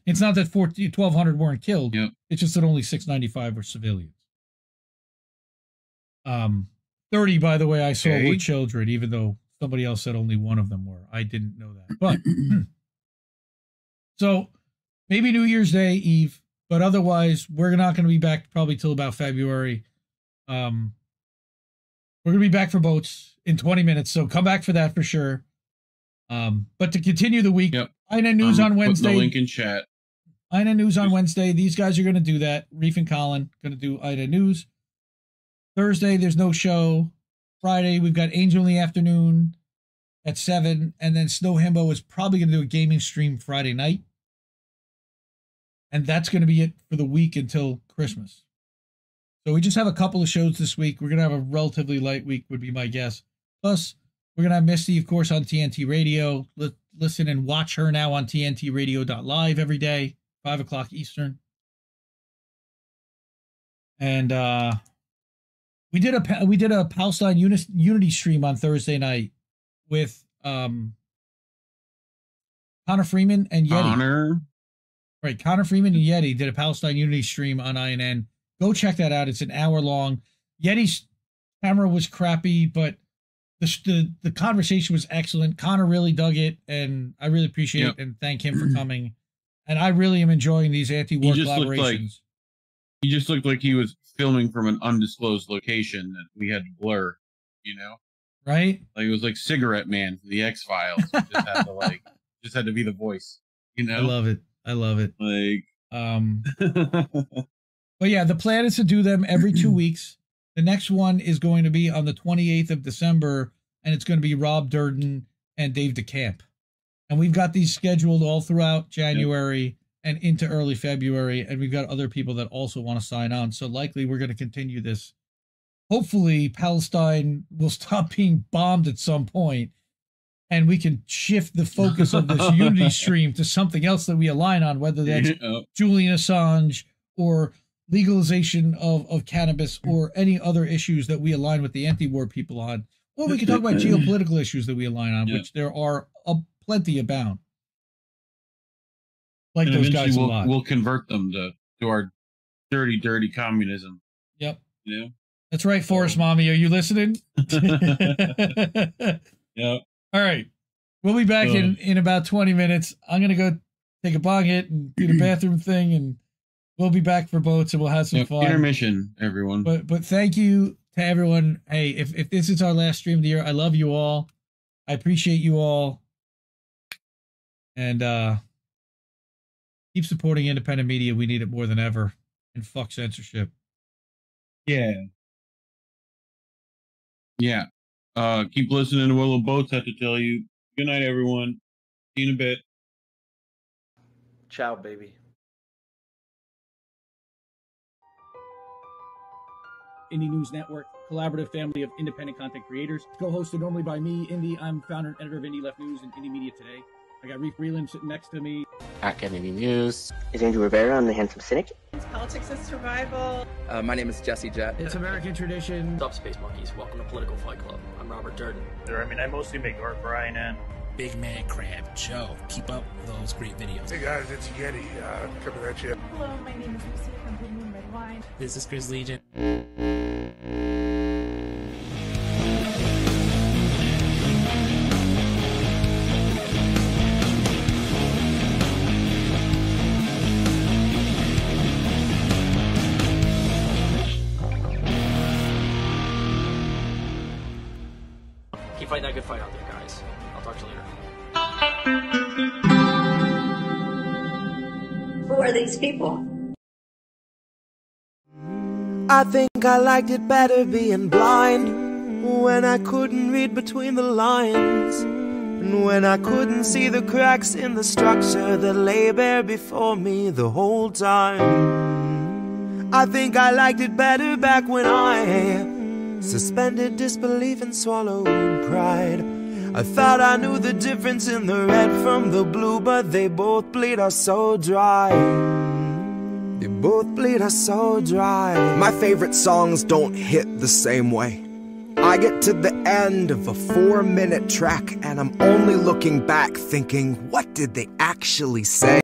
It's not that 1,200 weren't killed. It's just that only 695 were civilians. 30, by the way, I saw were children, even though somebody else said only one of them were. I didn't know that. But so maybe New Year's Day Eve, but otherwise we're not going to be back probably till about February. We're going to be back for boats in 20 minutes, so come back for that for sure. But to continue the week, INN News on Wednesday. Put the link in chat. INN News on Wednesday. These guys are going to do that. Reef and Colin going to do INN News. Thursday, there's no show. Friday, we've got Angel in the afternoon at 7. And then Snow Himbo is probably going to do a gaming stream Friday night. And that's going to be it for the week until Christmas. So we just have a couple of shows this week. We're going to have a relatively light week, would be my guess. Plus, we're going to have Misty, of course, on TNT Radio. Listen and watch her now on tntradio.live every day, 5 o'clock Eastern. And we did a Palestine Unity stream on Thursday night with Connor Freeman and Yeti. Right, Connor Freeman and Yeti did a Palestine Unity stream on INN. Go check that out. It's an hour long. Yeti's camera was crappy, but the conversation was excellent. Connor really dug it, and I really appreciate it and thank him for coming. And I really am enjoying these anti-war collaborations. He just looked like he was filming from an undisclosed location that we had to blur, you know? Right? Like it was like Cigarette Man for the X-Files. Just had to be the voice, you know? I love it. Like, but yeah, the plan is to do them every 2 weeks. The next one is going to be on the 28th of December, and it's going to be Rob Durden and Dave DeCamp. And we've got these scheduled all throughout January and into early February, and we've got other people that also want to sign on. So likely we're going to continue this. Hopefully Palestine will stop being bombed at some point, and we can shift the focus of this Unity stream to something else that we align on, whether that's Julian Assange or legalization of cannabis or any other issues that we align with the anti-war people on. Or we can talk about geopolitical issues that we align on, which there are plenty abound. Like and those guys a we'll, lot. We'll convert them to our dirty, dirty communism. Yep. You know? That's right, Forest Mommy. Are you listening? Yep. All right. We'll be back in about 20 minutes. I'm going to go take a bong hit and do the bathroom thing, and we'll be back for boats, and we'll have some fun. Intermission, everyone. But thank you to everyone, hey, if this is our last stream of the year, I love you all. I appreciate you all. And keep supporting independent media. We need it more than ever. And fuck censorship. Yeah. Yeah. Keep listening to what little boats have to tell you. Good night, everyone. See you in a bit. Ciao, baby. Indie News Network, collaborative family of independent content creators. Co-hosted normally by me, Indy. I'm founder and editor of Indie Left News and Indie Media Today. I got Reef Breland sitting next to me. At Kennedy News. Is Andrew Rivera on The Handsome Cynic? Politics and survival. My name is Jesse Jett. It's American tradition. What's up, Space Monkeys? Welcome to Political Fight Club. I'm Robert Durden. I mean, I mostly make art for INN. Big Man Crab Joe. Keep up those great videos. Hey guys, it's Yeti. Coming at you. Hello, my name is Lucy from Blue Moon Red Wine. This is Chris Legion. Keep fighting that good fight out there, guys. I'll talk to you later. Who are these people? I think I liked it better being blind, when I couldn't read between the lines, and when I couldn't see the cracks in the structure that lay bare before me the whole time. I think I liked it better back when I suspended disbelief and swallowed pride. I thought I knew the difference in the red from the blue, but they both bleed us so dry. They both bleed us so dry. My favorite songs don't hit the same way. I get to the end of a 4-minute track and I'm only looking back thinking, what did they actually say?